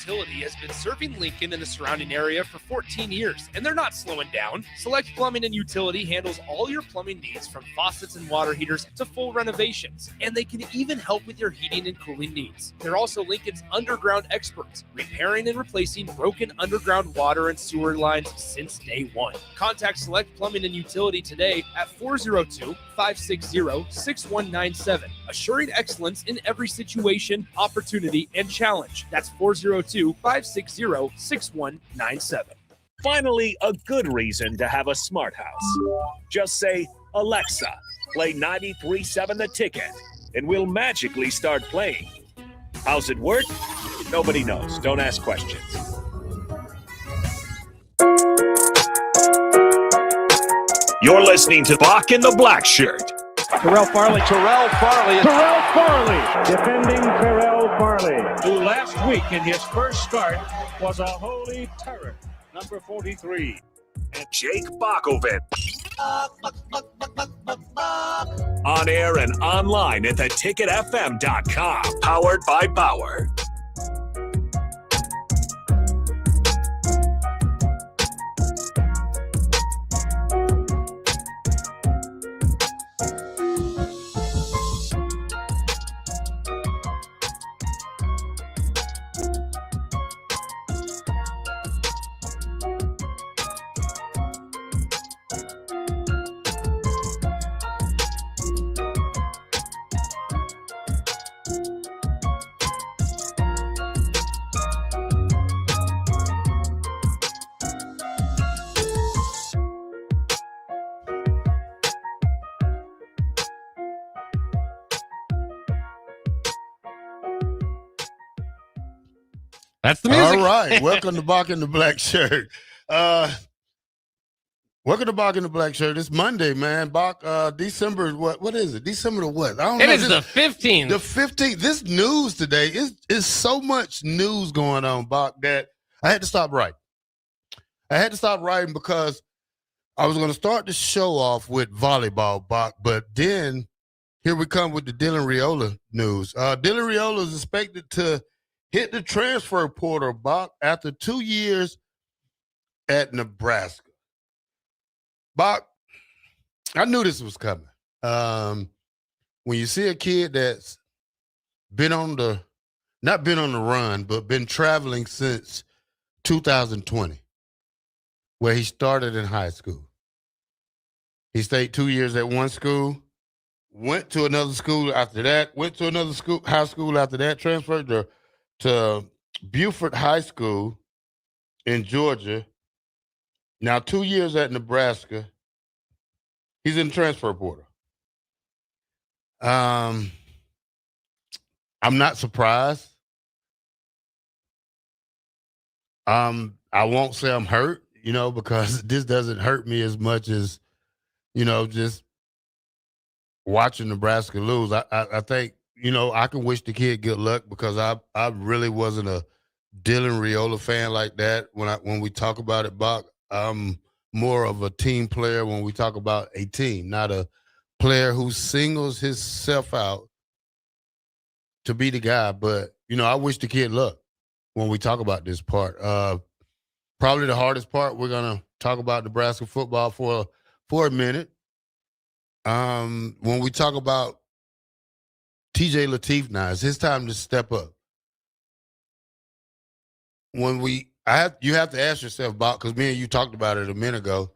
Utility has been serving Lincoln and the surrounding area for 14 years, and they're not slowing down. Select Plumbing and Utility handles all your plumbing needs from faucets and water heaters to full renovations, and they can even help with your heating and cooling needs. They're also Lincoln's underground experts, repairing and replacing broken underground water and sewer lines since day one. Contact Select Plumbing and Utility today at 402-560-6197, assuring excellence in every situation, opportunity, and challenge. That's 402-560-6197. Finally, a good reason to have a smart house. Just say, Alexa, play 93.7 The Ticket, and we'll magically start playing. How's it work? Nobody knows. Don't ask questions. You're listening to Bock the Blackshirt. Terrell Farley. Defending Terrell Farley. Who last week in his first start was a holy terror. Number 43. And Jake Bockovic. On air and online at theticketfm.com. Powered by Bauer. That's the music. All right. Welcome to Bock the Blackshirt. Welcome to Bock the Blackshirt. It's Monday, man. Bock, December, what is it? December the what? I don't know. It is the 15th. The 15th. This news today is so much news going on, Bock, that I had to stop writing. I had to stop writing because I was going to start the show off with volleyball, Bock, but then here we come with the Dylan RAIOLA news. Dylan RAIOLA is expected to hit the transfer portal, Bock, after 2 years at Nebraska. Bock, I knew this was coming. When you see a kid that's not been on the run, but been traveling since 2020, where he started in high school. He stayed 2 years at one school, went to another school after that, went to another school, high school after that, transferred to Buford High School in Georgia. Now 2 years at Nebraska. He's in the transfer portal. I'm not surprised. I won't say I'm hurt, because this doesn't hurt me as much as, just watching Nebraska lose. I think, I can wish the kid good luck because I really wasn't a Dylan RAIOLA fan like that. When we talk about it, Bock, I'm more of a team player when we talk about a team, not a player who singles himself out to be the guy. But, I wish the kid luck when we talk about this part. Probably the hardest part, we're going to talk about Nebraska football for a minute. When we talk about TJ Lateef now, it's his time to step up. You have to ask yourself about, because me and you talked about it a minute ago,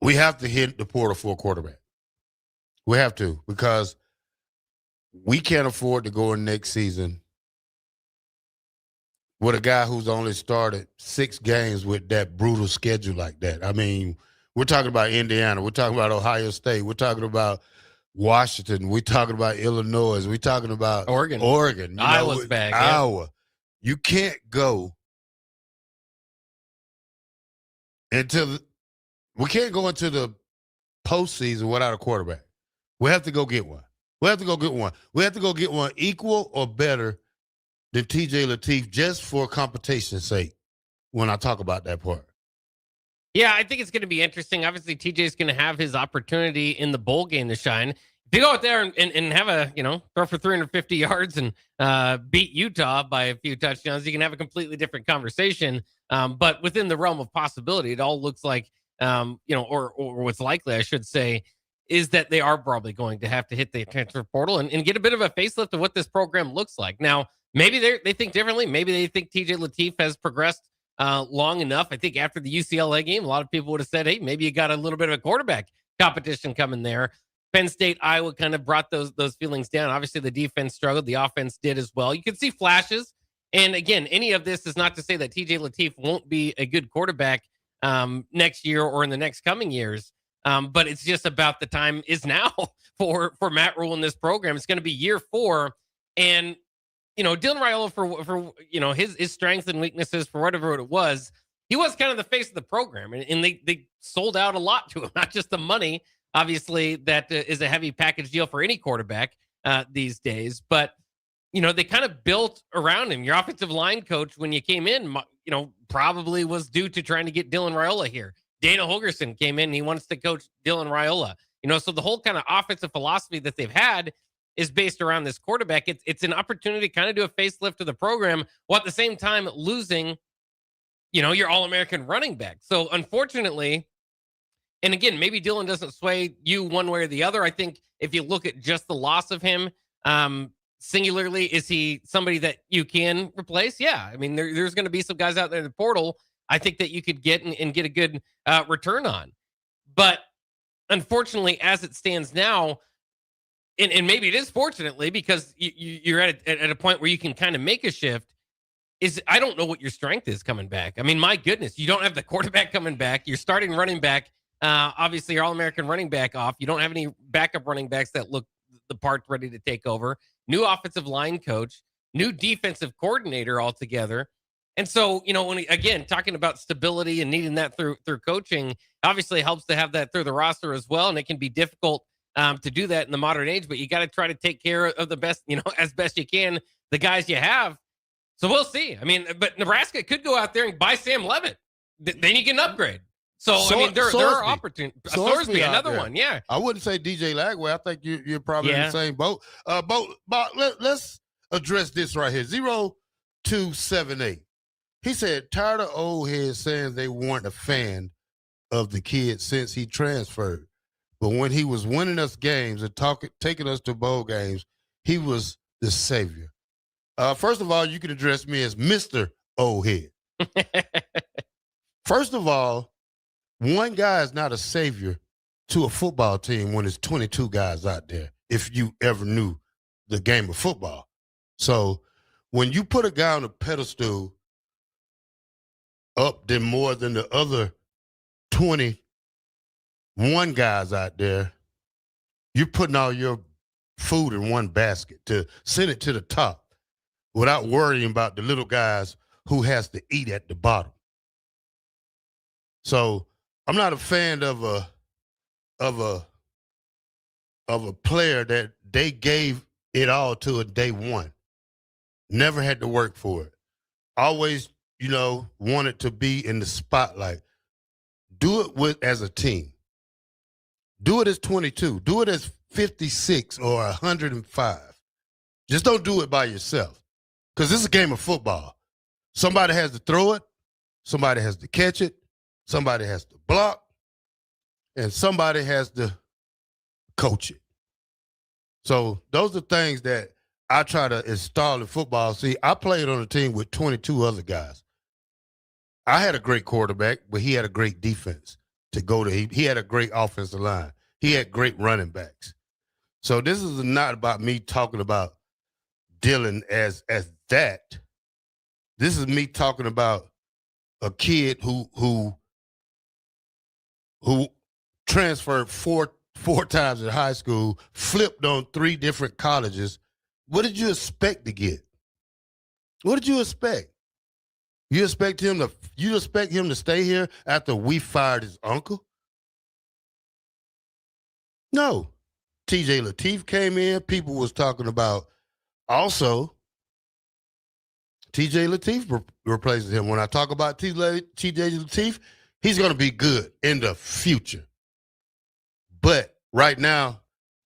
we have to hit the portal for a quarterback. We have to, because we can't afford to go in next season with a guy who's only started 6 games with that brutal schedule like that. I mean, we're talking about Indiana. We're talking about Ohio State. We're talking about Washington. We're talking about Illinois. We're talking about Oregon. Iowa's back. Iowa. Yeah. You can't go we can't go into the postseason without a quarterback. We have to go get one. We have to go get one equal or better than TJ Lateef, just for competition's sake, when I talk about that part. Yeah, I think it's going to be interesting. Obviously, TJ is going to have his opportunity in the bowl game to shine. If if you go out there and have a, throw for 350 yards and beat Utah by a few touchdowns, you can have a completely different conversation. But within the realm of possibility, it all looks like, or what's likely, I should say, is that they are probably going to have to hit the transfer portal and get a bit of a facelift of what this program looks like. Now, maybe they think differently. Maybe they think TJ Lateef has progressed long enough. I think after the UCLA game, a lot of people would have said, hey, maybe you got a little bit of a quarterback competition coming there. Penn State, Iowa kind of brought those feelings down. Obviously, the defense struggled. The offense did as well. You can see flashes. And again, any of this is not to say that TJ Lateef won't be a good quarterback next year or in the next coming years. But it's just about the time is now for Matt Rule in this program. It's going to be year 4. And, Dylan Raiola, for his strengths and weaknesses, for whatever it was, he was kind of the face of the program. And they sold out a lot to him, not just the money. Obviously, that is a heavy package deal for any quarterback these days. But, they kind of built around him. Your offensive line coach, when you came in, probably was due to trying to get Dylan Raiola here. Dana Holgerson came in and he wants to coach Dylan Raiola. So the whole kind of offensive philosophy that they've had is based around this quarterback. It's an opportunity to kind of do a facelift to the program while at the same time losing, your All-American running back. So unfortunately, and again, maybe Dylan doesn't sway you one way or the other. I think if you look at just the loss of him, singularly, is he somebody that you can replace? Yeah. I mean, there's going to be some guys out there in the portal I think that you could get and get a good return on. But unfortunately, as it stands now, and maybe it is fortunately because you're at a point where you can kind of make a shift, is I don't know what your strength is coming back. I mean, my goodness, you don't have the quarterback coming back. You're starting running back. Obviously, your All-American running back off. You don't have any backup running backs that look the part ready to take over. New offensive line coach, new defensive coordinator altogether. And so, when again, talking about stability and needing that through coaching, obviously helps to have that through the roster as well. And it can be difficult to do that in the modern age, but you got to try to take care of the best, as best you can, the guys you have. So we'll see. I mean, but Nebraska could go out there and buy Sam Levitt. They need to get an upgrade. So, I mean, there are opportunities. Sorsby, another one. Yeah. I wouldn't say DJ Lagway. I think you're probably in the same boat. Let's address this right here. 0278. He said, tired of old heads saying they weren't a fan of the kid since he transferred. But when he was winning us games and taking us to bowl games, he was the savior. First of all, you can address me as Mr. Old Head. First of all, one guy is not a savior to a football team when there's 22 guys out there, if you ever knew the game of football. So when you put a guy on a pedestal up than more than the other 21 guys out there, you're putting all your food in one basket to send it to the top without worrying about the little guys who has to eat at the bottom. So I'm not a fan of a player that they gave it all to at day one. Never had to work for it. Always, wanted to be in the spotlight. Do it as a team. Do it as 22. Do it as 56 or 105. Just don't do it by yourself. Because this is a game of football. Somebody has to throw it. Somebody has to catch it. Somebody has to block. And somebody has to coach it. So those are things that I try to install in football. See, I played on a team with 22 other guys. I had a great quarterback, but he had a great defense to go to. He had a great offensive line. He had great running backs. So this is not about me talking about Dylan as that. This is me talking about a kid who transferred four times in high school, flipped on 3 different colleges. What did you expect to get? What did you expect? You expect him to stay here after we fired his uncle? No. TJ Lateef came in. People was talking about also TJ Lateef replaces him. When I talk about TJ Lateef, he's going to be good in the future. But right now,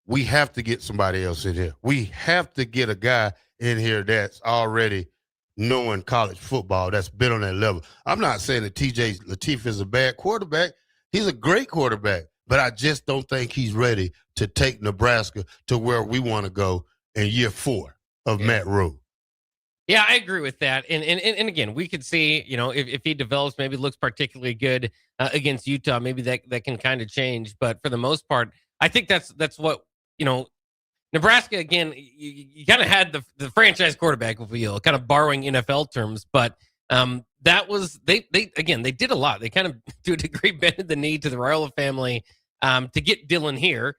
we have to get somebody else in here. We have to get a guy in here that's already knowing college football, that's been on that level. I'm not saying that TJ Lateef is a bad quarterback. He's a great quarterback, but I just don't think he's ready to take Nebraska to where we want to go in year 4 of Matt Rhule. Yeah, I agree with that. And again, we could see, if he develops, maybe looks particularly good against Utah, maybe that can kind of change. But for the most part, I think that's what, Nebraska, again, you kind of had the franchise quarterback, if you will, kind of borrowing NFL terms. But that was, they did a lot. They kind of, to a degree, bended the knee to the RAIOLA family to get Dylan here.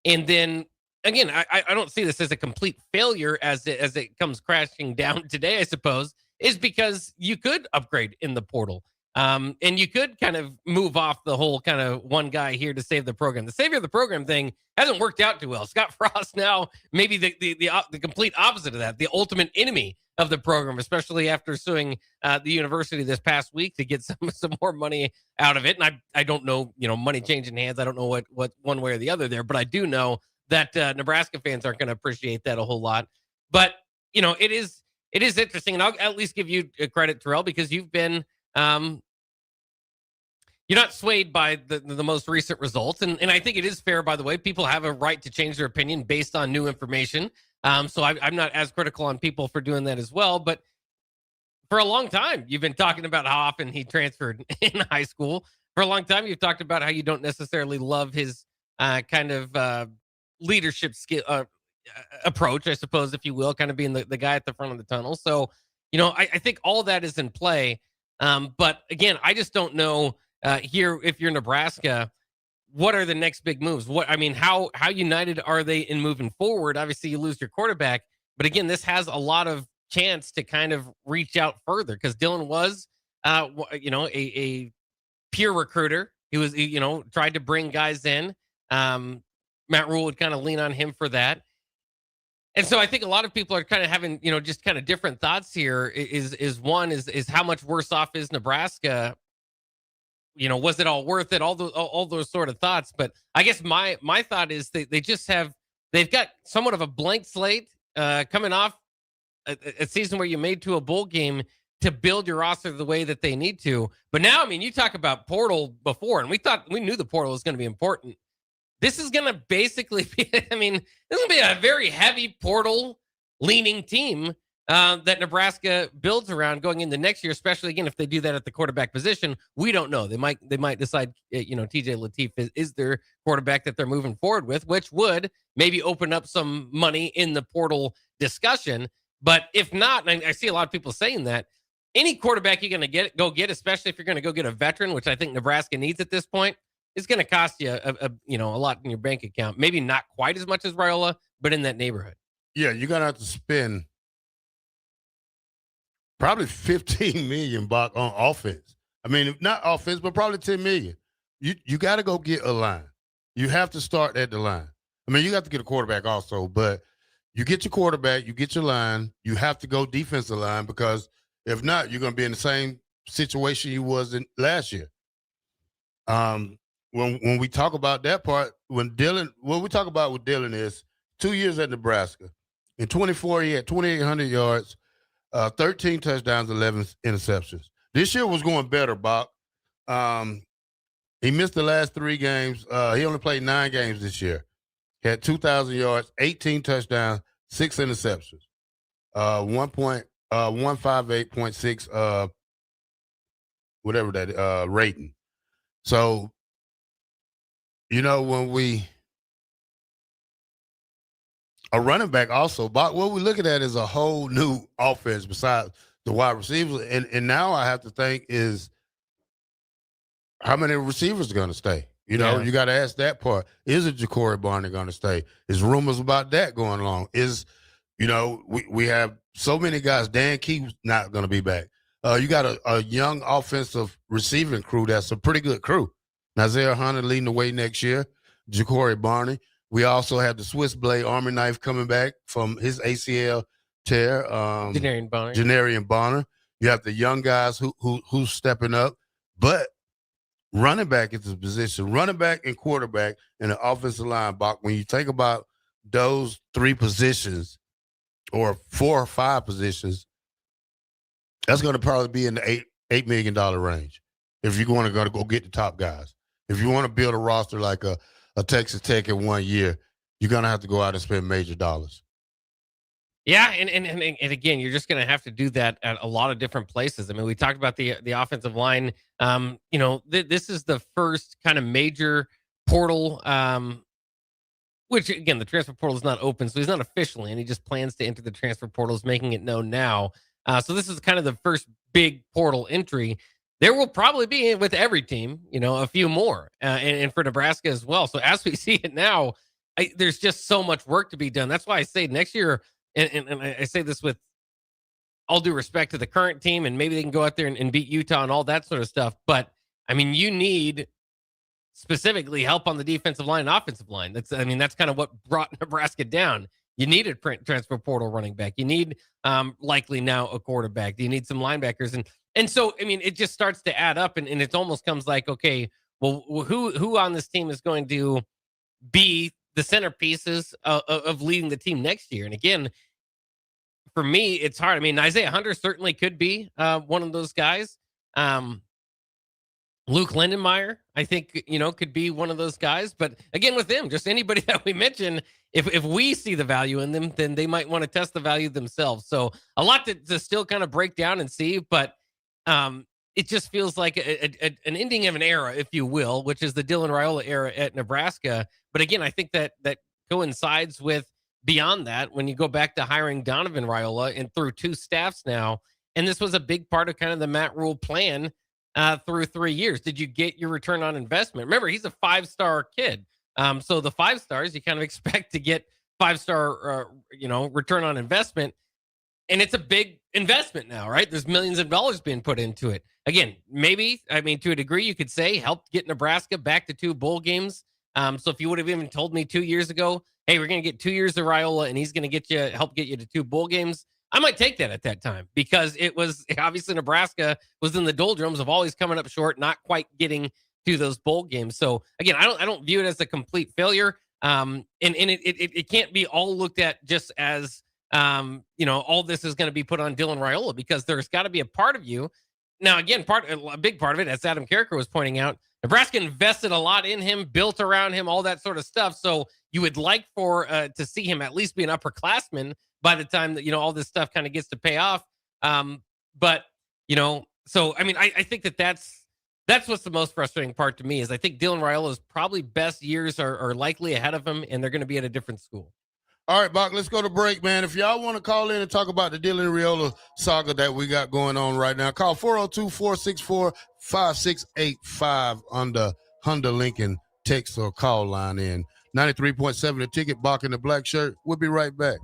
And then, again, I don't see this as a complete failure as it comes crashing down today, I suppose, is because you could upgrade in the portal. And you could kind of move off the whole kind of one guy here to save the program. The savior of the program thing hasn't worked out too well. Scott Frost now maybe the complete opposite of that, the ultimate enemy of the program, especially after suing the university this past week to get some more money out of it. And I don't know, money changing hands. I don't know what one way or the other there, but I do know that Nebraska fans aren't going to appreciate that a whole lot. But, it is interesting. And I'll at least give you credit, Terrell, because you've been you're not swayed by the most recent results. And I think it is fair, by the way. People have a right to change their opinion based on new information. So I'm not as critical on people for doing that as well. But for a long time, you've been talking about how often he transferred in high school. For a long time, you've talked about how you don't necessarily love his kind of leadership skill approach, I suppose, if you will, kind of being the guy at the front of the tunnel. So, I think all that is in play. But again, I just don't know here, if you're Nebraska, what are the next big moves? How united are they in moving forward? Obviously, you lose your quarterback, but again, this has a lot of chance to kind of reach out further because Dylan was, a peer recruiter. He was, tried to bring guys in. Matt Rhule would kind of lean on him for that. And so I think a lot of people are kind of having, just kind of different thoughts here. Is how much worse off is Nebraska? Was it all worth it? All those sort of thoughts. But I guess my thought is they've got somewhat of a blank slate coming off a season where you made to a bowl game to build your roster the way that they need to. But now, you talk about portal before, and we knew the portal was going to be important. This is going to basically be, this is going to be a very heavy portal leaning team that Nebraska builds around going into next year, especially again if they do that at the quarterback position. We don't know. They might decide TJ Lateef is their quarterback that they're moving forward with, which would maybe open up some money in the portal discussion. But if not, and I see a lot of people saying that, any quarterback you're going to go get, especially if you're going to go get a veteran, which I think Nebraska needs at this point, is going to cost you a lot in your bank account. Maybe not quite as much as RAIOLA, but in that neighborhood. Yeah, you're going to have to spend probably $15 million Bock on offense. Not offense, but probably $10 million. You got to go get a line. You have to start at the line. You got to get a quarterback also, but you get your quarterback, you get your line. You have to go defensive line because if not, you're going to be in the same situation you was in last year. When we talk about that part, what we talk about with Dylan is 2 years at Nebraska. In 24, he had 2,800 yards, 13 touchdowns, 11 interceptions. This year was going better, Bock. He missed the last 3 games. He only played 9 games this year. He had 2,000 yards, 18 touchdowns, 6 interceptions, 158.6 whatever that rating. So, when a running back also, Bock, what we're looking at is a whole new offense besides the wide receivers. And now I have to think is how many receivers are going to stay? You got to ask that part. Is it Ja'Cory Barney going to stay? Is rumors about that going along? We have so many guys. Dan Key's not going to be back. You got a young offensive receiving crew that's a pretty good crew. Nazir Hunter leading the way next year. Ja'Cory Barney. We also have the Swiss Blade Army Knife coming back from his ACL tear. Janarian Bonner. You have the young guys who's stepping up. But Running back is the position. Running back and quarterback and the offensive line, Bach, when you think about those three positions or 4 or 5 positions, that's going to probably be in the $8 million range if you're going to go get the top guys. If you want to build a roster like a Texas Tech in 1 year, you're going to have to go out and spend major dollars. Yeah, and again, you're just going to have to do that at a lot of different places. I mean, we talked about the offensive line. This is the first kind of major portal, which again, the transfer portal is not open, so he's not officially, and he just plans to enter the transfer portal, is making it known now. So this is kind of the first big portal entry. There will probably be with every team, a few more, and for Nebraska as well. So as we see it now, there's just so much work to be done. That's why I say next year. And I say this with all due respect to the current team, and maybe they can go out there and beat Utah and all that sort of stuff. But I mean, you need specifically help on the defensive line and offensive line. That's kind of what brought Nebraska down. You needed transfer portal running back. You need likely now a quarterback. You need some linebackers, and so I mean, it just starts to add up, and it almost comes like, okay, well, who on this team is going to be the centerpieces of leading the team next year? And again, for me, it's hard. I mean, Isaiah Hunter certainly could be one of those guys. Luke Lindenmeyer, I think, could be one of those guys. But again, with them, just anybody that we mention, if we see the value in them, then they might want to test the value themselves. So a lot to still kind of break down and see. But it just feels like an ending of an era, if you will, which is the Dylan Raiola era at Nebraska. But again, I think that coincides with beyond that, when you go back to hiring Donovan Raiola and through 2 staffs now, and this was a big part of kind of the Matt Rule plan through 3 years. Did you get your return on investment? Remember, he's a 5-star kid. So the 5 stars, you kind of expect to get 5-star, return on investment. And it's a big investment now, right? There's millions of dollars being put into it. Again, maybe, to a degree, you could say helped get Nebraska back to 2 bowl games. So if you would have even told me 2 years ago, hey, we're going to get 2 years of Raiola and he's going to help get you to 2 bowl games, I might take that at that time, because it was obviously Nebraska was in the doldrums of always coming up short, not quite getting to those bowl games. So again, I don't view it as a complete failure. And it can't be all looked at just as, all this is going to be put on Dylan Raiola, because there's got to be a part of you. Now, again, a big part of it, as Adam Carricker was pointing out, Nebraska invested a lot in him, built around him, all that sort of stuff. So you would like to see him at least be an upperclassman by the time that, all this stuff kind of gets to pay off. But, so, I mean, I think that's what's the most frustrating part to me, is I think Dylan Raiola's probably best years are likely ahead of him, and they're going to be at a different school. All right, Bach, let's go to break, man. If y'all want to call in and talk about the Dylan Raiola saga that we got going on right now, call 402-464-5685 on the Honda Lincoln text or call line in. 93.7 The Ticket, Bock in the Black Shirt. We'll be right back.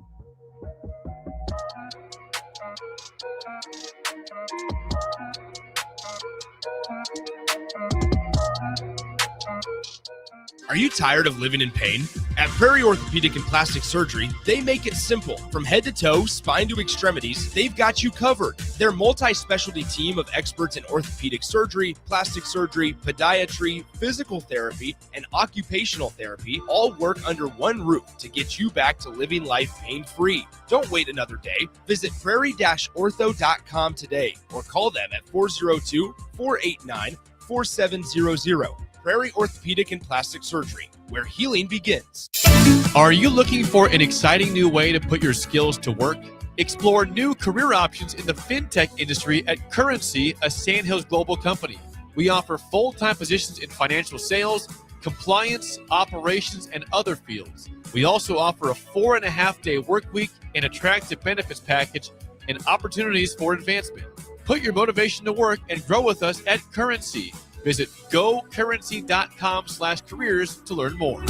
Are you tired of living in pain? At Prairie Orthopedic and Plastic Surgery, they make it simple. From head to toe, spine to extremities, they've got you covered. Their multi-specialty team of experts in orthopedic surgery, plastic surgery, podiatry, physical therapy, and occupational therapy all work under one roof to get you back to living life pain-free. Don't wait another day. Visit prairie-ortho.com today or call them at 402-489-4700. Prairie Orthopedic and Plastic Surgery, where healing begins. Are you looking for an exciting new way to put your skills to work? Explore new career options in the fintech industry at Currency, a Sandhills global company. We offer full-time positions in financial sales, compliance, operations, and other fields. We also offer a 4.5-day work week, an attractive benefits package, and opportunities for advancement. Put your motivation to work and grow with us at Currency. Visit gocurrency.com/careers to learn more.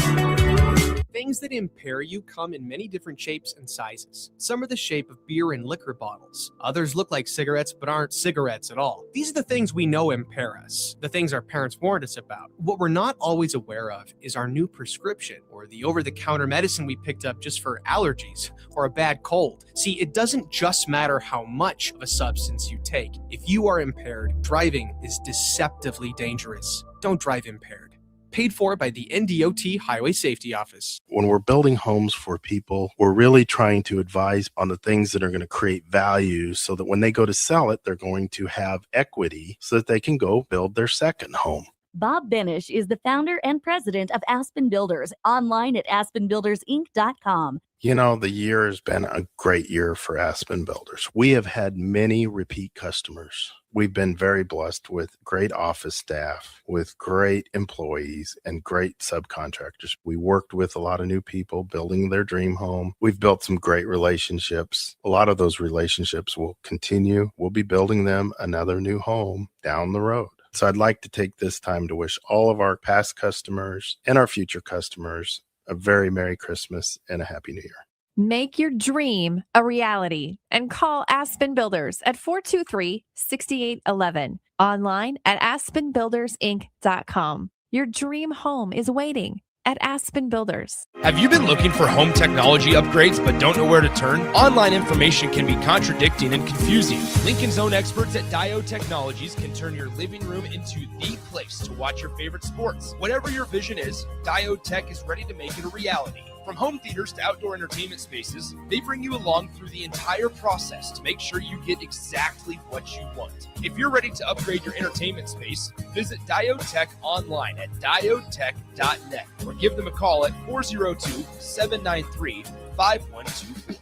Things that impair you come in many different shapes and sizes. Some are the shape of beer and liquor bottles. Others look like cigarettes but aren't cigarettes at all. These are the things we know impair us, the things our parents warned us about. What we're not always aware of is our new prescription, or the over-the-counter medicine we picked up just for allergies or a bad cold. See, it doesn't just matter how much of a substance you take. If you are impaired, driving is deceptively dangerous. don't drive impaired. Paid for by the NDOT Highway Safety Office. When we're building homes for people, we're really trying to advise on the things that are going to create value so that when they go to sell it, they're going to have equity so that they can go build their second home. Bob Benish is the founder and president of Aspen Builders, online at aspenbuildersinc.com. You know, the year has been a great year for Aspen Builders. We have had many repeat customers. We've been very blessed with great office staff, with great employees, and great subcontractors. We worked with a lot of new people building their dream home. We've built some great relationships. A lot of those relationships will continue. We'll be building them another new home down the road. So I'd like to take this time to wish all of our past customers and our future customers a very Merry Christmas and a Happy New Year. Make your dream a reality and call Aspen Builders at 423-6811. Online at aspenbuildersinc.com. Your dream home is waiting at Aspen Builders. Have you been looking for home technology upgrades but don't know where to turn? Online information can be contradicting and confusing. Lincoln's own experts at Diode Technologies can turn your living room into the place to watch your favorite sports. Whatever your vision is, Diode Tech is ready to make it a reality. From home theaters to outdoor entertainment spaces, they bring you along through the entire process to make sure you get exactly what you want. If you're ready to upgrade your entertainment space, visit Diode Tech online at diodetech.net or give them a call at 402-793-5124.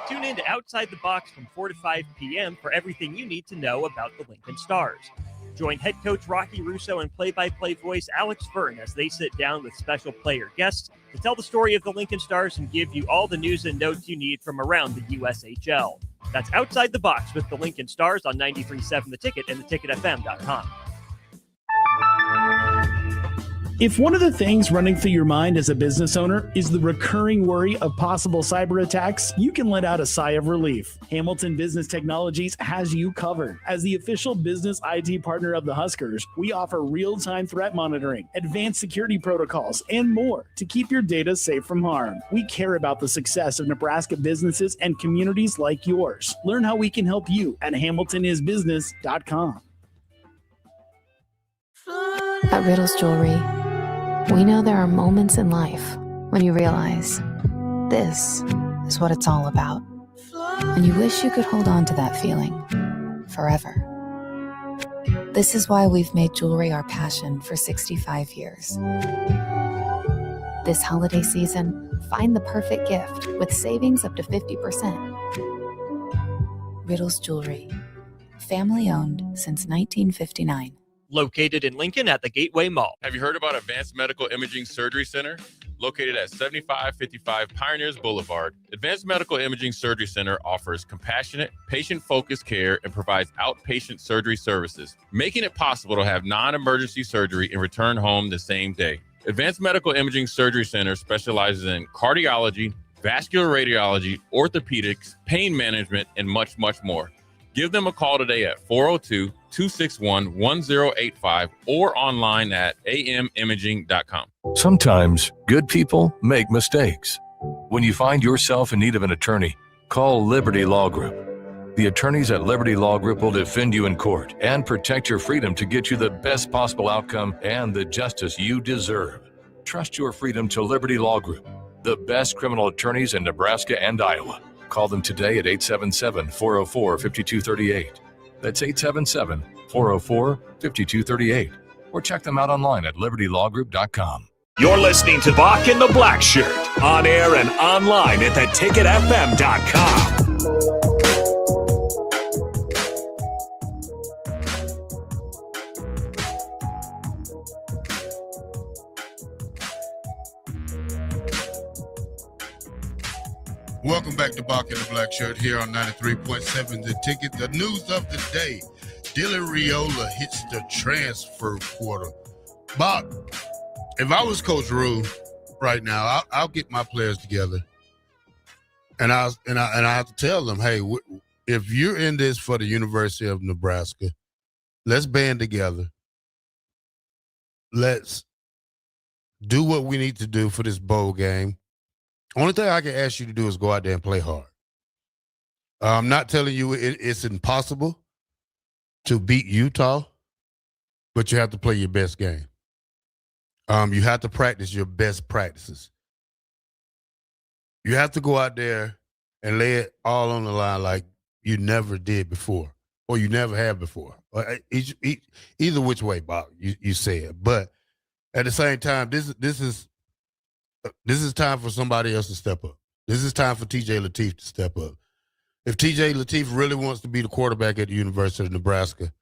Tune in to Outside the Box from 4 to 5 p.m. for everything you need to know about the Lincoln Stars. Join head coach Rocky Russo and play-by-play voice Alex Fern as they sit down with special player guests to tell the story of the Lincoln Stars and give you all the news and notes you need from around the USHL. That's Outside the Box with the Lincoln Stars on 93.7 The Ticket and theticketfm.com. If one of the things running through your mind as a business owner is the recurring worry of possible cyber attacks, you can let out a sigh of relief. Hamilton Business Technologies has you covered. As the official business IT partner of the Huskers, we offer real-time threat monitoring, advanced security protocols, and more to keep your data safe from harm. We care about the success of Nebraska businesses and communities like yours. Learn how we can help you at hamiltonisbusiness.com. At Riddle's Jewelry, we know there are moments in life when you realize this is what it's all about. And you wish you could hold on to that feeling forever. This is why we've made jewelry our passion for 65 years. This holiday season, find the perfect gift with savings up to 50%. Riddle's Jewelry, family owned since 1959. Located in Lincoln at the Gateway Mall. Have you heard about Advanced Medical Imaging Surgery Center? Located at 7555 Pioneers Boulevard, Advanced Medical Imaging Surgery Center offers compassionate, patient-focused care and provides outpatient surgery services, making it possible to have non-emergency surgery and return home the same day. Advanced Medical Imaging Surgery Center specializes in cardiology, vascular radiology, orthopedics, pain management, and much, much more. Give them a call today at 402-261-1085 or online at amimaging.com. Sometimes good people make mistakes. When you find yourself in need of an attorney, call Liberty Law Group. The attorneys at Liberty Law Group will defend you in court and protect your freedom to get you the best possible outcome and the justice you deserve. Trust your freedom to Liberty Law Group, the best criminal attorneys in Nebraska and Iowa. Call them today at 877-404-5238. That's 877-404-5238. Or check them out online at libertylawgroup.com. You're listening to Bock and the Blackshirt, on air and online at theticketfm.com. Welcome back to Bock and the Blackshirt here on 93.7 The Ticket. The news of the day, Dylan RAIOLA hits the transfer portal. Bock, if I was Coach Rue right now, I'll get my players together. And I have to tell them, hey, if you're in this for the University of Nebraska, let's band together. Let's do what we need to do for this bowl game. Only thing I can ask you to do is go out there and play hard. I'm not telling you it's impossible to beat Utah, but you have to play your best game. You have to practice your best practices. You have to go out there and lay it all on the line like you never did before, or you never have before. Either which way, Bob, you say it. But at the same time, this is time for somebody else to step up. This is time for TJ Lateef to step up. If TJ Lateef really wants to be the quarterback at the University of Nebraska,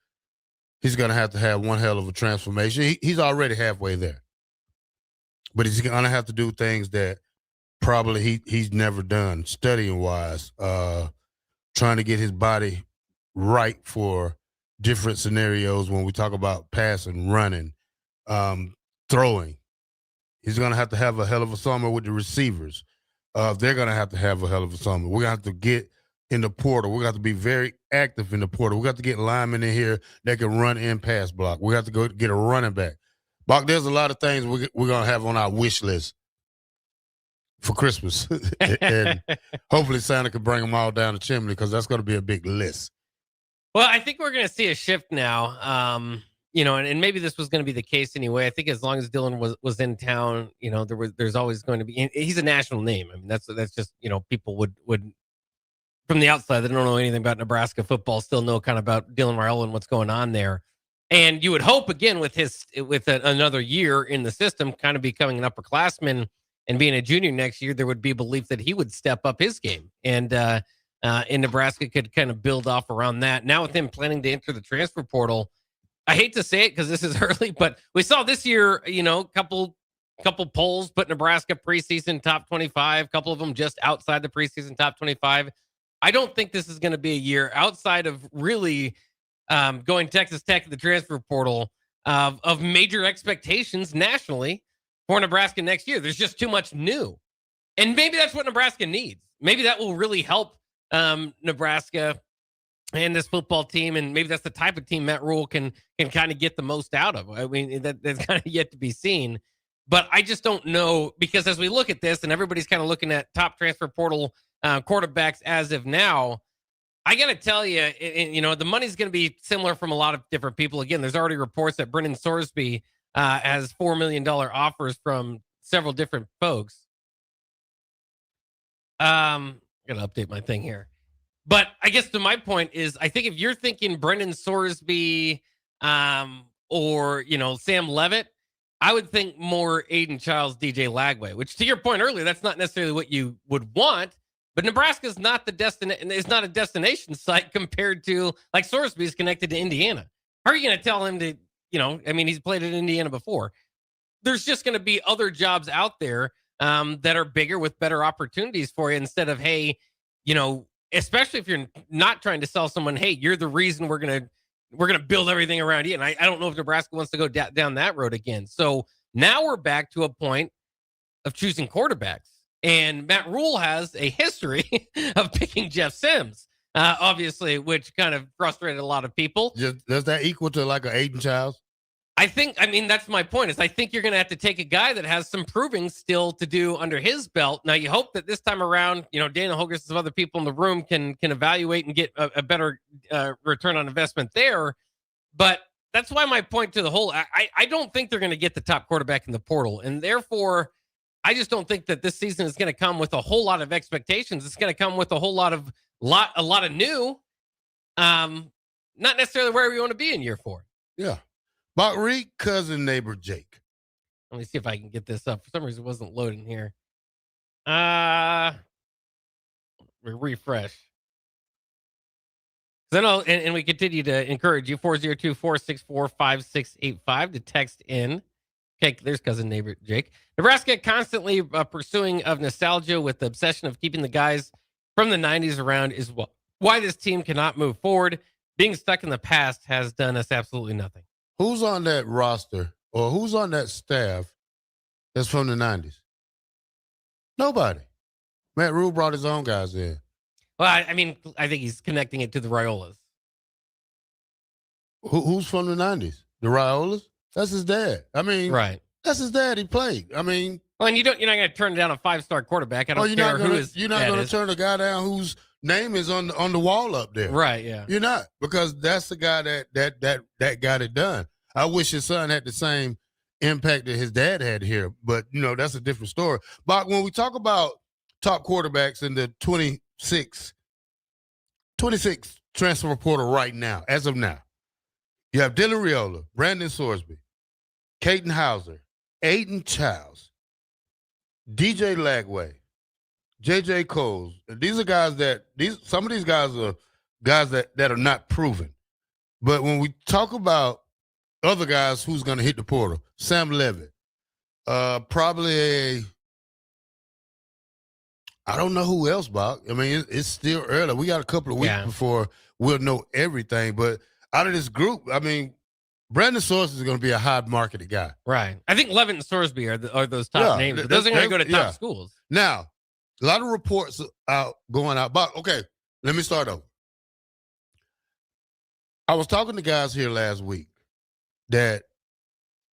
he's going to have one hell of a transformation. He's already halfway there. But he's going to have to do things that probably he's never done, studying-wise, trying to get his body right for different scenarios when we talk about passing, running, throwing. He's going to have a hell of a summer with the receivers. They're going to have a hell of a summer. We're going to have to get in the portal. We're going to have to be very active in the portal. We got to get linemen in here that can run and pass block. We have to go get a running back. Bach, there's a lot of things we're going to have on our wish list for Christmas. And hopefully Santa can bring them all down the chimney, because that's going to be a big list. Well, I think we're going to see a shift now. And maybe this was going to be the case anyway. I think as long as Dylan was in town, there's always going to be. He's a national name. I mean, that's just people would from the outside that don't know anything about Nebraska football still know kind of about Dylan RAIOLA and what's going on there. And you would hope again with another year in the system, kind of becoming an upperclassman and being a junior next year, there would be belief that he would step up his game, and in Nebraska could kind of build off around that. Now with him planning to enter the transfer portal, I hate to say it because this is early, but we saw this year, couple polls put Nebraska preseason top 25, a couple of them just outside the preseason top 25. I don't think this is going to be a year outside of really going Texas Tech to the transfer portal of major expectations nationally for Nebraska next year. There's just too much new. And maybe that's what Nebraska needs. Maybe that will really help Nebraska and this football team, and maybe that's the type of team Matt Rule can kind of get the most out of. I mean, that's kind of yet to be seen. But I just don't know, because as we look at this, and everybody's kind of looking at top transfer portal quarterbacks as of now, I got to tell you, the money's going to be similar from a lot of different people. Again, there's already reports that Brendan Sorsby has $4 million offers from several different folks. I'm going to update my thing here. But I guess to my point is, I think if you're thinking Brendan Sorsby or, Sam Levitt, I would think more Aiden Childs, DJ Lagway, which to your point earlier, that's not necessarily what you would want. But Nebraska is not is not a destination site compared to, like, Sorsby is connected to Indiana. How are you going to tell him to, he's played in Indiana before. There's just going to be other jobs out there that are bigger with better opportunities for you, instead of, hey, especially if you're not trying to sell someone, hey, you're the reason we're gonna build everything around you. And I don't know if Nebraska wants to go down that road again. So now we're back to a point of choosing quarterbacks. And Matt Rule has a history of picking Jeff Sims, obviously, which kind of frustrated a lot of people. Does that equal to like an Aiden Childs? That's my point, is I think you're going to have to take a guy that has some proving still to do under his belt. Now, you hope that this time around, Dana Hogus and some other people in the room can evaluate and get a better return on investment there. But that's why my point to the whole, I don't think they're going to get the top quarterback in the portal. And therefore, I just don't think that this season is going to come with a whole lot of expectations. It's going to come with a lot of new, not necessarily where we want to be in year 4. Yeah. Bach, read cousin neighbor Jake. Let me see if I can get this up. For some reason, it wasn't loading here. Refresh. I know, and we continue to encourage you, 402-464-5685 to text in. Okay, there's cousin neighbor Jake. Nebraska constantly pursuing of nostalgia with the obsession of keeping the guys from the 90s around is why this team cannot move forward. Being stuck in the past has done us absolutely nothing. Who's on that roster or who's on that staff that's from the 90s? Nobody. Matt Rule brought his own guys in. Well, I think he's connecting it to the RAIOLAs. Who's from the 90s? The RAIOLAs? That's his dad. Right. That's his dad. He played. Well, and you're not going to turn down a 5-star quarterback. I don't care who his You're not going to turn a guy down whose name is on the wall up there. Right, yeah. You're not, because that's the guy that got it done. I wish his son had the same impact that his dad had here, but that's a different story. But when we talk about top quarterbacks in the 26 transfer portal right now, as of now, you have Dylan Raiola, Brandon Sorsby, Caden Hauser, Aiden Childs, DJ Lagway, JJ Coles. These are guys some of these guys are guys that are not proven. But when we talk about other guys who's going to hit the portal, Sam Levitt, probably I don't know who else, Bob. I mean, it's still early. We got a couple of weeks before we'll know everything. But out of this group, I mean, Brandon Source is going to be a high-marketed guy. Right. I think Levitt and Sorsby are those top names. But those are going to go to top schools. Now, a lot of reports going out. But, okay, let me start over. I was talking to guys here last week that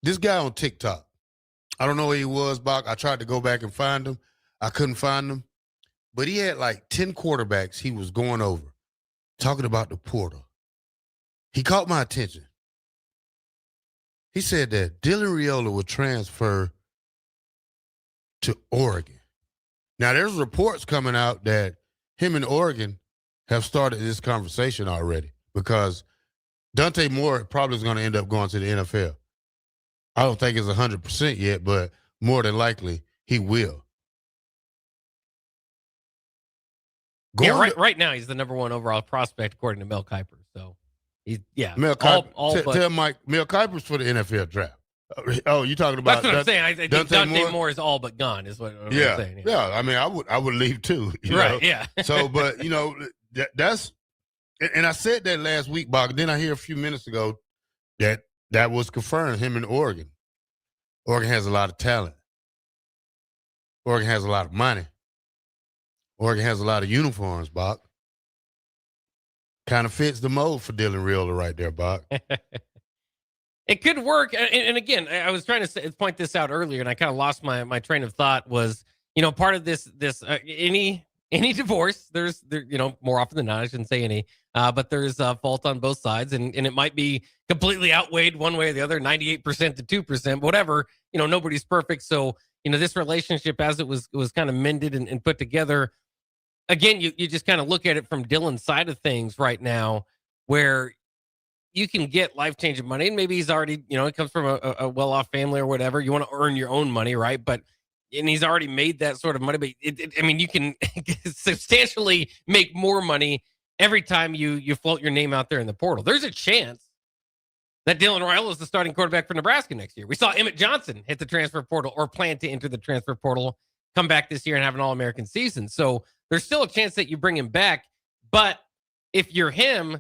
this guy on TikTok, I don't know where he was, Bach. I tried to go back and find him. I couldn't find him. But he had like 10 quarterbacks he was going over, talking about the portal. He caught my attention. He said that Dylan Raiola would transfer to Oregon. Now, there's reports coming out that him and Oregon have started this conversation already because Dante Moore probably is going to end up going to the NFL. I don't think it's 100% yet, but more than likely he will. Right now he's the number one overall prospect according to Mel Kiper. So he's Mel Kiper. Tell Mike Mel Kiper's for the NFL draft. Oh, you talking about? That's what I'm saying. I think Dante Moore is all but gone. Is what I'm saying. Yeah. I mean, I would leave too. Right. Yeah. So, but that's. And I said that last week, Bob. Then I hear a few minutes ago that was confirmed, him in Oregon. Oregon has a lot of talent. Oregon has a lot of money. Oregon has a lot of uniforms, Bob. Kind of fits the mold for Dylan Raiola right there, Bob. It could work. And again, I was trying to point this out earlier, and I kind of lost my train of thought was, part of this any divorce, there's more often than not, I shouldn't say any, but there's fault on both sides, and it might be completely outweighed one way or the other, 98% to 2%, whatever. Nobody's perfect. So, this relationship as it was kind of mended and put together. Again, you just kind of look at it from Dylan's side of things right now, where you can get life-changing money, and maybe he's already, it comes from a well-off family or whatever. You want to earn your own money, right? And he's already made that sort of money. But you can substantially make more money every time you float your name out there in the portal. There's a chance that Dylan Raiola is the starting quarterback for Nebraska next year. We saw Emmett Johnson hit the transfer portal or plan to enter the transfer portal, come back this year and have an All-American season. So there's still a chance that you bring him back. But if you're him,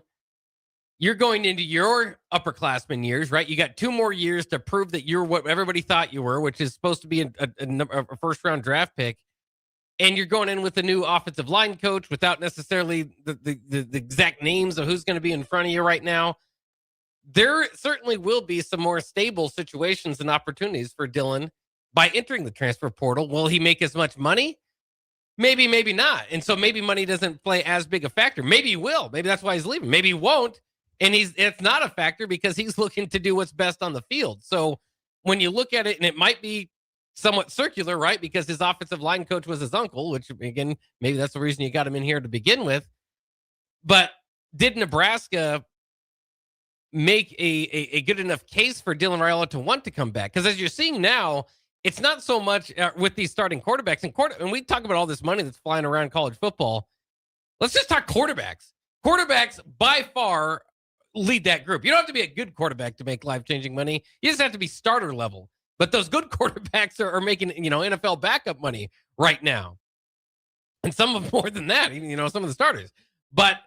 you're going into your upperclassman years, right? You got 2 more years to prove that you're what everybody thought you were, which is supposed to be a first-round draft pick. And you're going in with a new offensive line coach without necessarily the exact names of who's going to be in front of you right now. There certainly will be some more stable situations and opportunities for Dylan by entering the transfer portal. Will he make as much money? Maybe, maybe not. And so maybe money doesn't play as big a factor. Maybe he will. Maybe that's why he's leaving. Maybe he won't. And it's not a factor because he's looking to do what's best on the field. So when you look at it, and it might be somewhat circular, right? Because his offensive line coach was his uncle, which again, maybe that's the reason you got him in here to begin with. But did Nebraska make a good enough case for Dylan Raiola to want to come back? Because as you're seeing now, it's not so much with these starting quarterbacks. And we talk about all this money that's flying around college football. Let's just talk quarterbacks. Quarterbacks by far lead that group. You don't have to be a good quarterback to make life-changing money. You just have to be starter level. But those good quarterbacks are making, NFL backup money right now. And some of more than that, some of the starters. But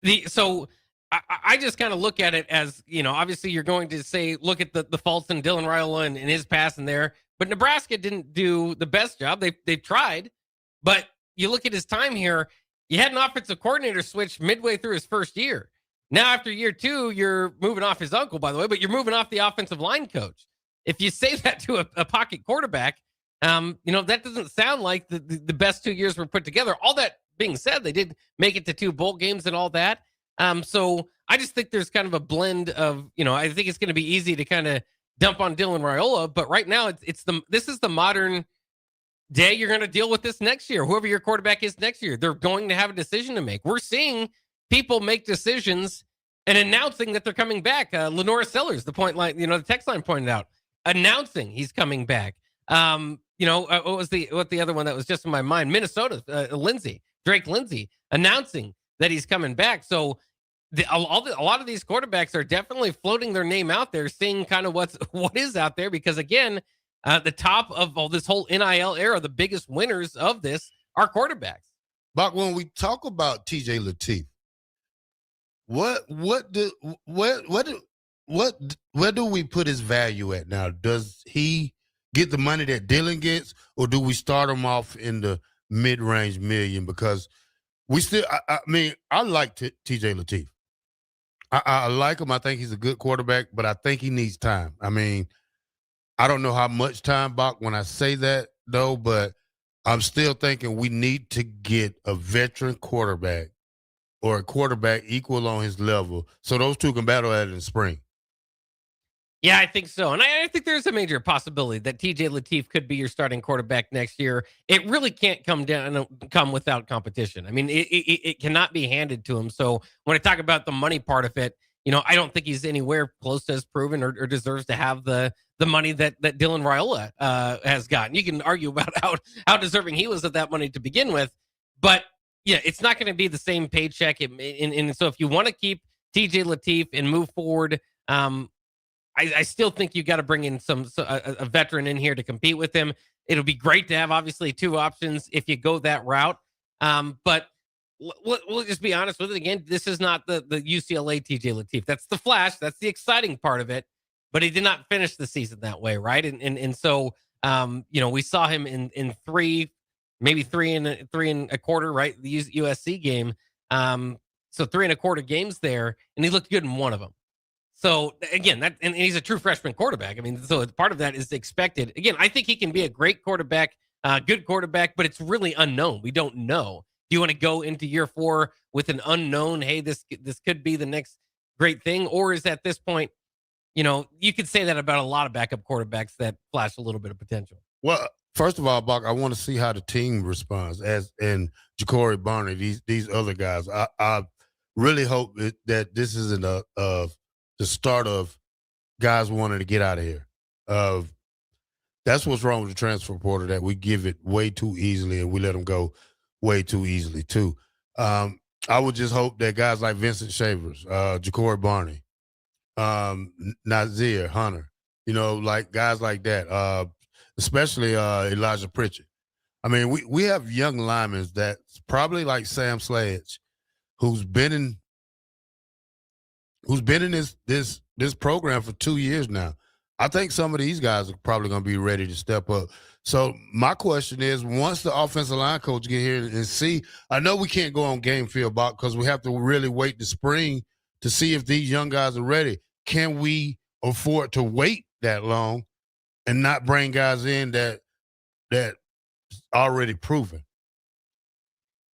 I just kind of look at it as, obviously you're going to say, look at the faults in Dylan Raiola and his passing there. But Nebraska didn't do the best job. They tried. But you look at his time here, you had an offensive coordinator switch midway through his first year. Now, after year 2, you're moving off his uncle, by the way, but you're moving off the offensive line coach. If you say that to a pocket quarterback, that doesn't sound like the best 2 years were put together. All that being said, they did make it to 2 bowl games and all that. So I just think there's kind of a blend of, I think it's going to be easy to kind of dump on Dylan Raiola, but right now this is the modern day. You're going to deal with this next year. Whoever your quarterback is next year, they're going to have a decision to make. We're seeing people make decisions and announcing that they're coming back. Lenora Sellers, the text line pointed out, announcing he's coming back. What was the other one that was just in my mind? Minnesota, Drake Lindsay, announcing that he's coming back. So a lot of these quarterbacks are definitely floating their name out there, seeing kind of what is out there, because again, the top of all this whole NIL era, the biggest winners of this are quarterbacks. But when we talk about TJ Lateef, where do we put his value at now? Does he get the money that Dylan gets, or do we start him off in the mid-range million? Because we still, I like TJ Lateef. I like him. I think he's a good quarterback, but I think he needs time. I mean, I don't know how much time, Bock, when I say that, though, but I'm still thinking we need to get a veteran quarterback or a quarterback equal on his level so those two can battle at it in spring. Yeah, I think so. And I think there's a major possibility that TJ Lateef could be your starting quarterback next year. It really can't come without competition. I mean, it cannot be handed to him. So when I talk about the money part of it, I don't think he's anywhere close to as proven or deserves to have the money that Dylan Raiola has gotten. You can argue about how deserving he was of that money to begin with, but yeah, it's not going to be the same paycheck. And so if you want to keep TJ Lateef and move forward, I still think you got to bring in a veteran in here to compete with him. It'll be great to have obviously two options if you go that route. But we'll just be honest with it again. This is not the UCLA TJ Lateef. That's the flash. That's the exciting part of it. But he did not finish the season that way, right? And so we saw him in maybe three and a quarter, right? The USC game. So 3 1/4 games there, and he looked good in one of them. So again, and he's a true freshman quarterback. I mean, so part of that is expected. Again, I think he can be a great quarterback, good quarterback, but it's really unknown. We don't know. Do you want to go into year 4 with an unknown? Hey, this could be the next great thing, or is at this point, you could say that about a lot of backup quarterbacks that flash a little bit of potential. Well, first of all, Buck, I want to see how the team responds, as in Ja'Cory Barney, these other guys. I really hope that this isn't the start of guys wanting to get out of here. That's what's wrong with the transfer portal, that we give it way too easily and we let them go way too easily too. I would just hope that guys like Vincent Shavers, Ja'Cory Barney, Nazir Hunter, like guys like that, especially Elijah Pritchett. I mean, we have young linemen that's probably like Sam Sledge, who's been in this program for 2 years now. I think some of these guys are probably going to be ready to step up. So my question is, once the offensive line coach get here and see, I know we can't go on game field, Bob, because we have to really wait the spring to see if these young guys are ready. Can we afford to wait that long and not bring guys in that already proven?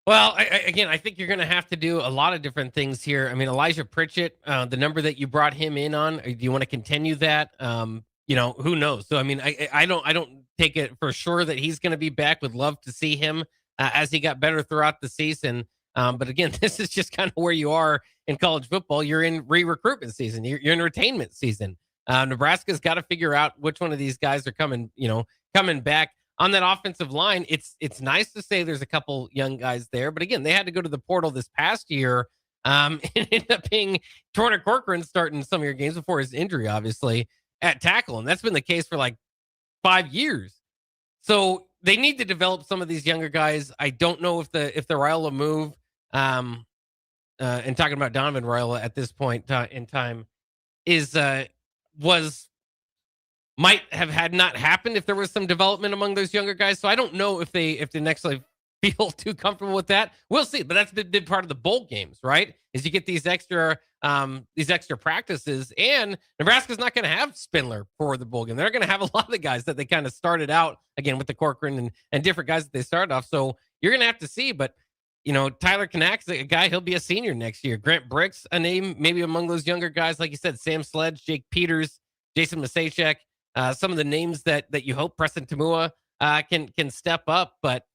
Well, I think you're going to have to do a lot of different things here. I mean, Elijah Pritchett, the number that you brought him in on, do you want to continue that? Who knows? So, I mean, I don't take it for sure that he's going to be back. Would love to see him as he got better throughout the season. But again, this is just kind of where you are in college football. You're in re-recruitment season. You're in retainment season. Nebraska's got to figure out which one of these guys are coming back. On that offensive line, it's nice to say there's a couple young guys there, but again, they had to go to the portal this past year. It ended up being Turner Corcoran starting some of your games before his injury, obviously, at tackle, and that's been the case for like 5 years. So they need to develop some of these younger guys. I don't know if the Raiola move, and talking about Donovan Raiola at this point in time, might have had not happened if there was some development among those younger guys. So I don't know if they necessarily feel too comfortable with that. We'll see. But that's the part of the bowl games, right? Is you get these extra practices, and Nebraska's not going to have Spindler for the bowl game. They're going to have a lot of the guys that they kind of started out again with the Corcoran and different guys that they started off. So you're going to have to see. But Tyler Knak's a guy, he'll be a senior next year. Grant Bricks, a name maybe among those younger guys, like you said, Sam Sledge, Jake Peters, Jason Masachek, some of the names that you hope Preston Tamua can step up. But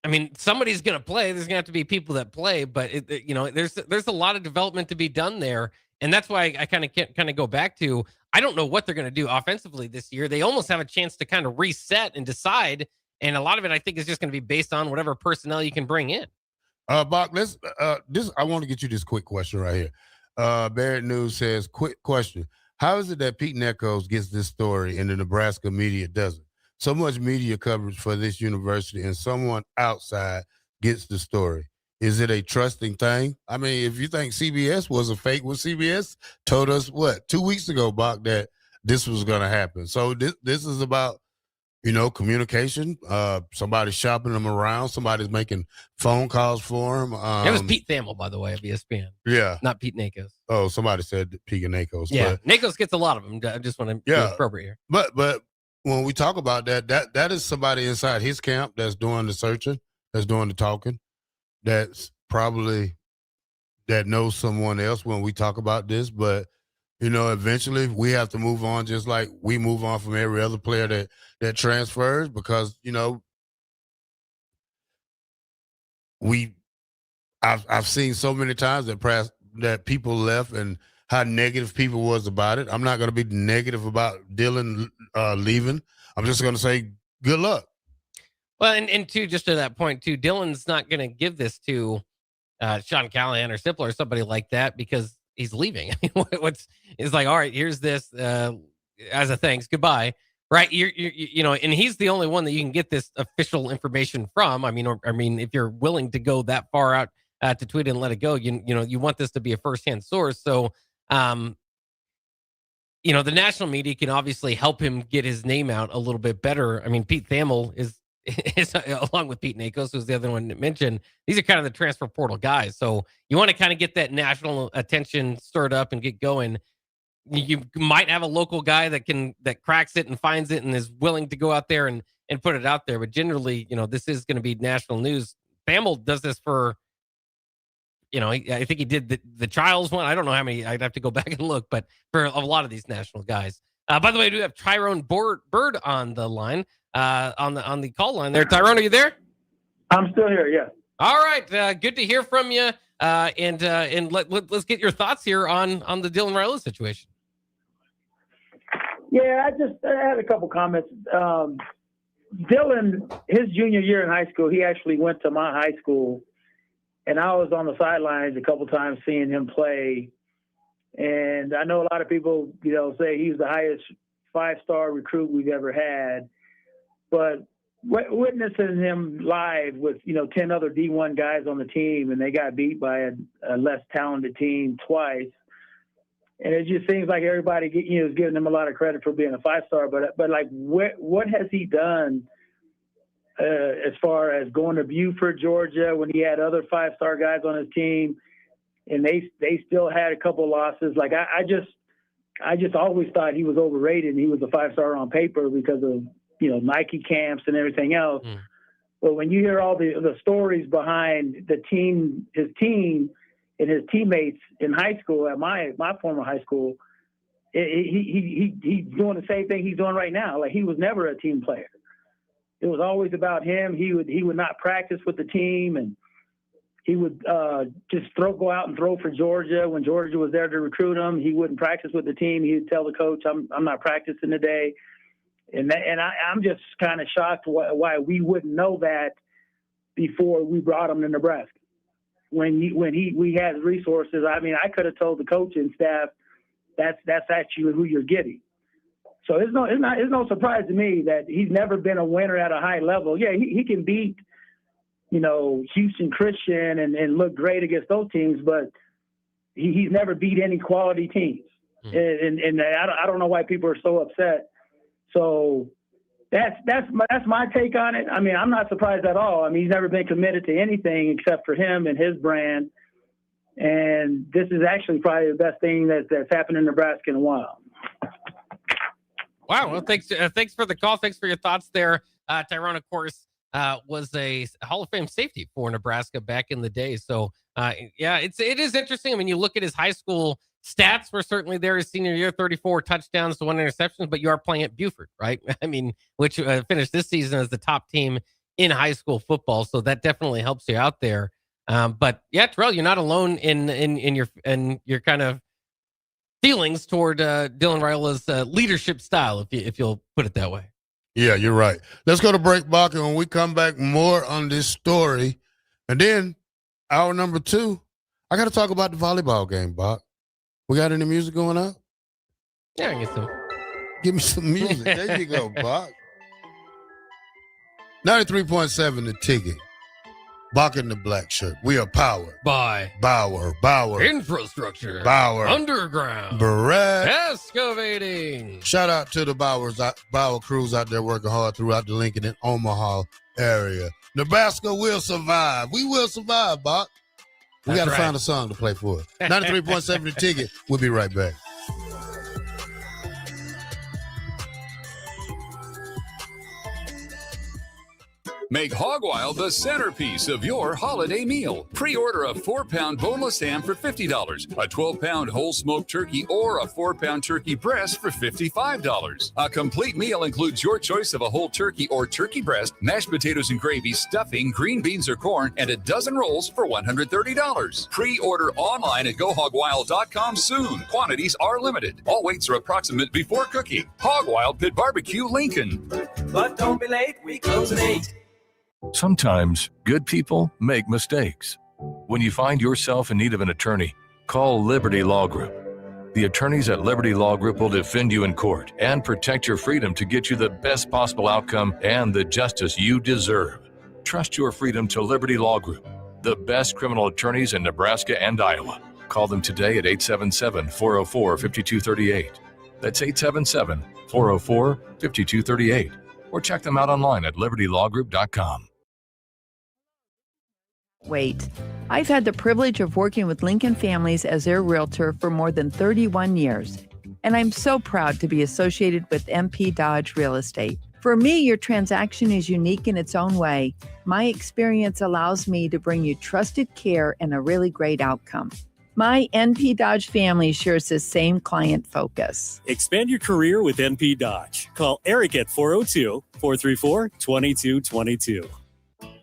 I mean, somebody's going to play. There's going to have to be people that play, but there's a lot of development to be done there. And that's why I kind of go back to, I don't know what they're going to do offensively this year. They almost have a chance to kind of reset and decide. And a lot of it, I think, is just going to be based on whatever personnel you can bring in. Bach, I want to get you this quick question right here. Barrett News says, quick question. How is it that Pete Neckos gets this story and the Nebraska media doesn't? So much media coverage for this university and someone outside gets the story. Is it a trusting thing? I mean, if you think CBS was a fake, well, CBS told us 2 weeks ago, Bach, that this was going to happen. So this is about, communication. Somebody's shopping them around. Somebody's making phone calls for him. It was Pete Thamel, by the way, of ESPN. Yeah. Not Pete Neckos. Oh, somebody said Pete Neckos. Yeah, Neckos gets a lot of them. I just want to be appropriate here. But when we talk about that is somebody inside his camp that's doing the searching, that's doing the talking, that's probably that knows someone else when we talk about this. But, eventually we have to move on just like we move on from every other player that transfers because, I've seen so many times that people left and how negative people was about it. I'm not going to be negative about Dylan leaving. I'm just going to say good luck. Well, and too, just to that point too, Dylan's not going to give this to Sean Callahan or Sipler or somebody like that because he's leaving. I mean, it's like, all right, here's this as a thanks, goodbye. Right, and he's the only one that you can get this official information from. I mean, if you're willing to go that far out to tweet and let it go, you want this to be a firsthand source. So, the national media can obviously help him get his name out a little bit better. I mean, Pete Thamel is along with Pete Neckos, who's the other one that mentioned. These are kind of the transfer portal guys. So you want to kind of get that national attention stirred up and get going. You might have a local guy that cracks it and finds it and is willing to go out there and put it out there. But generally, this is going to be national news. Thamel does this for, I think he did the Childs one. I don't know how many. I'd have to go back and look, but for a lot of these national guys. By the way, I do have Tyrone Bird on the line, on the call line there. Tyrone, are you there? I'm still here. Yeah. All right. Good to hear from you. And let's get your thoughts here on the Dylan RAIOLA situation. Yeah, I had a couple comments. Dylan, his junior year in high school, he actually went to my high school, and I was on the sidelines a couple times seeing him play. And I know a lot of people, say he's the highest 5-star recruit we've ever had. But witnessing him live with, 10 other D1 guys on the team, and they got beat by a less talented team twice. And it just seems like everybody is giving him a lot of credit for being a 5-star. But like, what has he done as far as going to Buford, Georgia, when he had other 5-star guys on his team, and they still had a couple losses? Like I just always thought he was overrated, and he was a 5-star on paper because of Nike camps and everything else. But when you hear all the stories behind the team, his team and his teammates in high school at my former high school, he's doing the same thing he's doing right now. Like, he was never a team player. It was always about him. He would not practice with the team, and he would just go out and throw for Georgia. When Georgia was there to recruit him, he wouldn't practice with the team. He would tell the coach, I'm not practicing today. And I'm just kind of shocked why we wouldn't know that before we brought him to Nebraska. When we had resources, I mean, I could have told the coaching staff that's actually who you're getting. So it's no surprise to me that he's never been a winner at a high level. Yeah, he can beat, Houston Christian and look great against those teams, but he's never beat any quality teams. And I don't know why people are so upset. So that's my take on it. I mean, I'm not surprised at all. I mean, he's never been committed to anything except for him and his brand. And this is actually probably the best thing that's happened in Nebraska in a while. Wow. Well, thanks for the call. Thanks for your thoughts there, Tyrone. Of course, was a Hall of Fame safety for Nebraska back in the day. So, yeah, it is interesting. I mean, you look at his high school stats were certainly there his senior year, 34 touchdowns to 1 interception, but you are playing at Buford, right? I mean, which finished this season as the top team in high school football. So that definitely helps you out there. But yeah, Terrell, you're not alone in your kind of feelings toward Dylan Raiola's leadership style, if you'll put it that way. Yeah, you're right. Let's go to break, Bock, and when we come back, more on this story. And then, hour number 2, I got to talk about the volleyball game, Bock. We got any music going on? Yeah, I get some. Give me some music. There you go, Bock. 93.7 The Ticket. Bock the Blackshirt. We are powered by Bauer. Infrastructure. Bauer. Underground. Barrett. Excavating. Shout out to the Bauer crews out there working hard throughout the Lincoln and Omaha area. Nebraska will survive. We will survive, Bock. We got to find a song to play for us. 93.7 The Ticket. We'll be right back. Make Hog Wild the centerpiece of your holiday meal. Pre-order a 4-pound boneless ham for $50, a 12-pound whole smoked turkey, or a 4-pound turkey breast for $55. A complete meal includes your choice of a whole turkey or turkey breast, mashed potatoes and gravy, stuffing, green beans or corn, and a dozen rolls for $130. Pre-order online at GoHogWild.com soon. Quantities are limited. All weights are approximate before cooking. Hog Wild Pit Barbecue, Lincoln. But don't be late, we close at 8. Sometimes good people make mistakes. When you find yourself in need of an attorney, call Liberty Law Group. The attorneys at Liberty Law Group will defend you in court and protect your freedom to get you the best possible outcome and the justice you deserve. Trust your freedom to Liberty Law Group, the best criminal attorneys in Nebraska and Iowa. Call them today at 877-404-5238. That's 877-404-5238. Or check them out online at libertylawgroup.com. Wait, I've had the privilege of working with Lincoln families as their realtor for more than 31 years, and I'm so proud to be associated with MP Dodge Real Estate. For me, your transaction is unique in its own way. My experience allows me to bring you trusted care and a really great outcome. My NP Dodge family shares the same client focus. Expand your career with NP Dodge. Call Eric at 402-434-2222.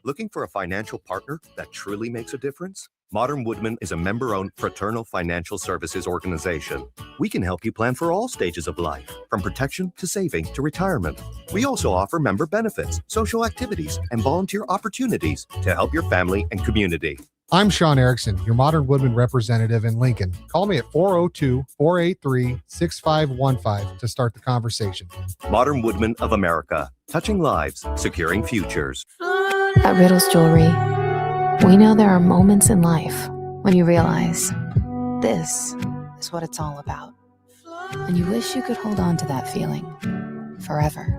Looking for a financial partner that truly makes a difference? Modern Woodman is a member-owned fraternal financial services organization. We can help you plan for all stages of life, from protection to saving to retirement. We also offer member benefits, social activities, and volunteer opportunities to help your family and community. I'm Sean Erickson, your Modern Woodman representative in Lincoln. Call me at 402-483-6515 to start the conversation. Modern Woodman of America, touching lives, securing futures. At Riddle's Jewelry, we know there are moments in life when you realize this is what it's all about. And you wish you could hold on to that feeling forever.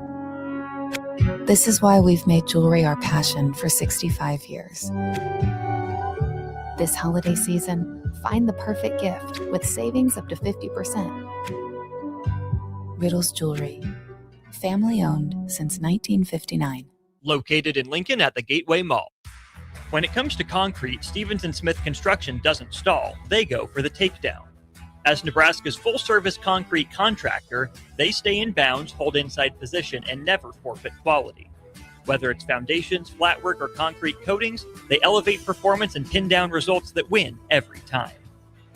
This is why we've made jewelry our passion for 65 years. This holiday season, find the perfect gift with savings up to 50%. Riddle's Jewelry, family owned since 1959. Located in Lincoln at the Gateway Mall. When it comes to concrete, Stevens & Smith Construction doesn't stall. They go for the takedown. As Nebraska's full-service concrete contractor, they stay in bounds, hold inside position, and never forfeit quality. Whether it's foundations, flatwork, or concrete coatings, they elevate performance and pin down results that win every time.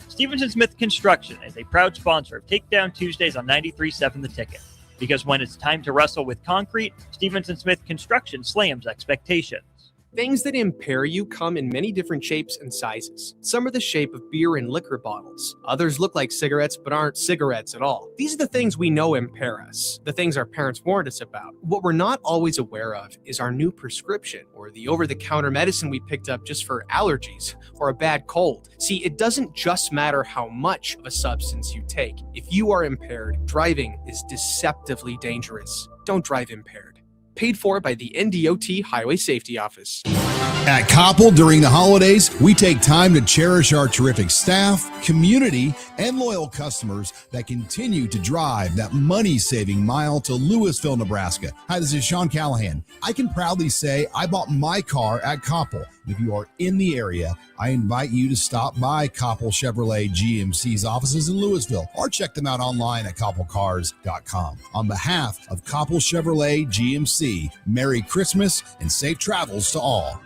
Stevens & Smith Construction is a proud sponsor of Takedown Tuesdays on 93.7 The Ticket. Because when it's time to wrestle with concrete, Stevens & Smith Construction slams expectations. Things that impair you come in many different shapes and sizes. Some are the shape of beer and liquor bottles. Others look like cigarettes but aren't cigarettes at all. These are the things we know impair us, the things our parents warned us about. What we're not always aware of is our new prescription, or the over-the-counter medicine we picked up just for allergies or a bad cold. See, it doesn't just matter how much of a substance you take. If you are impaired, driving is deceptively dangerous. Don't drive impaired. Paid for by the NDOT Highway Safety Office. At Koppel, during the holidays, we take time to cherish our terrific staff, community, and loyal customers that continue to drive that money-saving mile to Louisville, Nebraska. Hi, this is Sean Callahan. I can proudly say I bought my car at Koppel. If you are in the area, I invite you to stop by Koppel Chevrolet GMC's offices in Louisville or check them out online at koppelcars.com. On behalf of Koppel Chevrolet GMC, Merry Christmas and safe travels to all.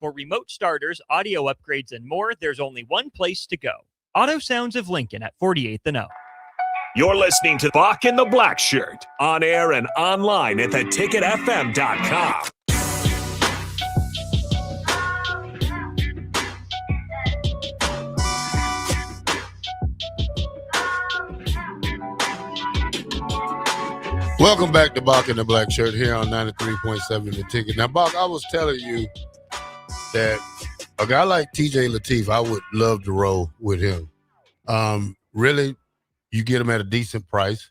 For remote starters, audio upgrades, and more, there's only one place to go. Auto Sounds of Lincoln at 48th and O. You're listening to Bock and the Blackshirt, on air and online at theticketfm.com. Welcome back to Bock and the Blackshirt here on 93.7 The Ticket. Now, Bock, I was telling you that a guy like TJ Lateef, I would love to roll with him. Really, you get him at a decent price.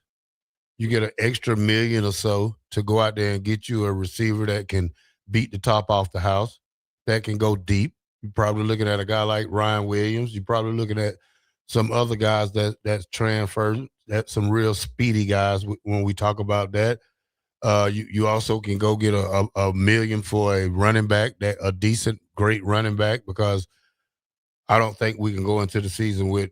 You get an extra $1 million or so to go out there and get you a receiver that can beat the top off the house, that can go deep. You're probably looking at a guy like Ryan Williams. You're probably looking at some other guys that's transferred. That's some real speedy guys when we talk about that. You also can go get a $1 million for a running back, a decent, great running back, because I don't think we can go into the season with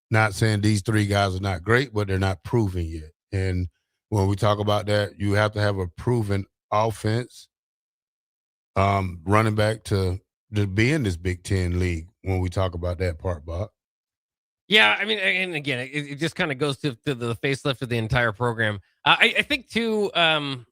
not saying these three guys are not great, but they're not proven yet. And when we talk about that, you have to have a proven offense, running back to be in this Big Ten league when we talk about that part, Bob. Yeah, I mean, and again, it just kind of goes to the facelift of the entire program. I think, too, to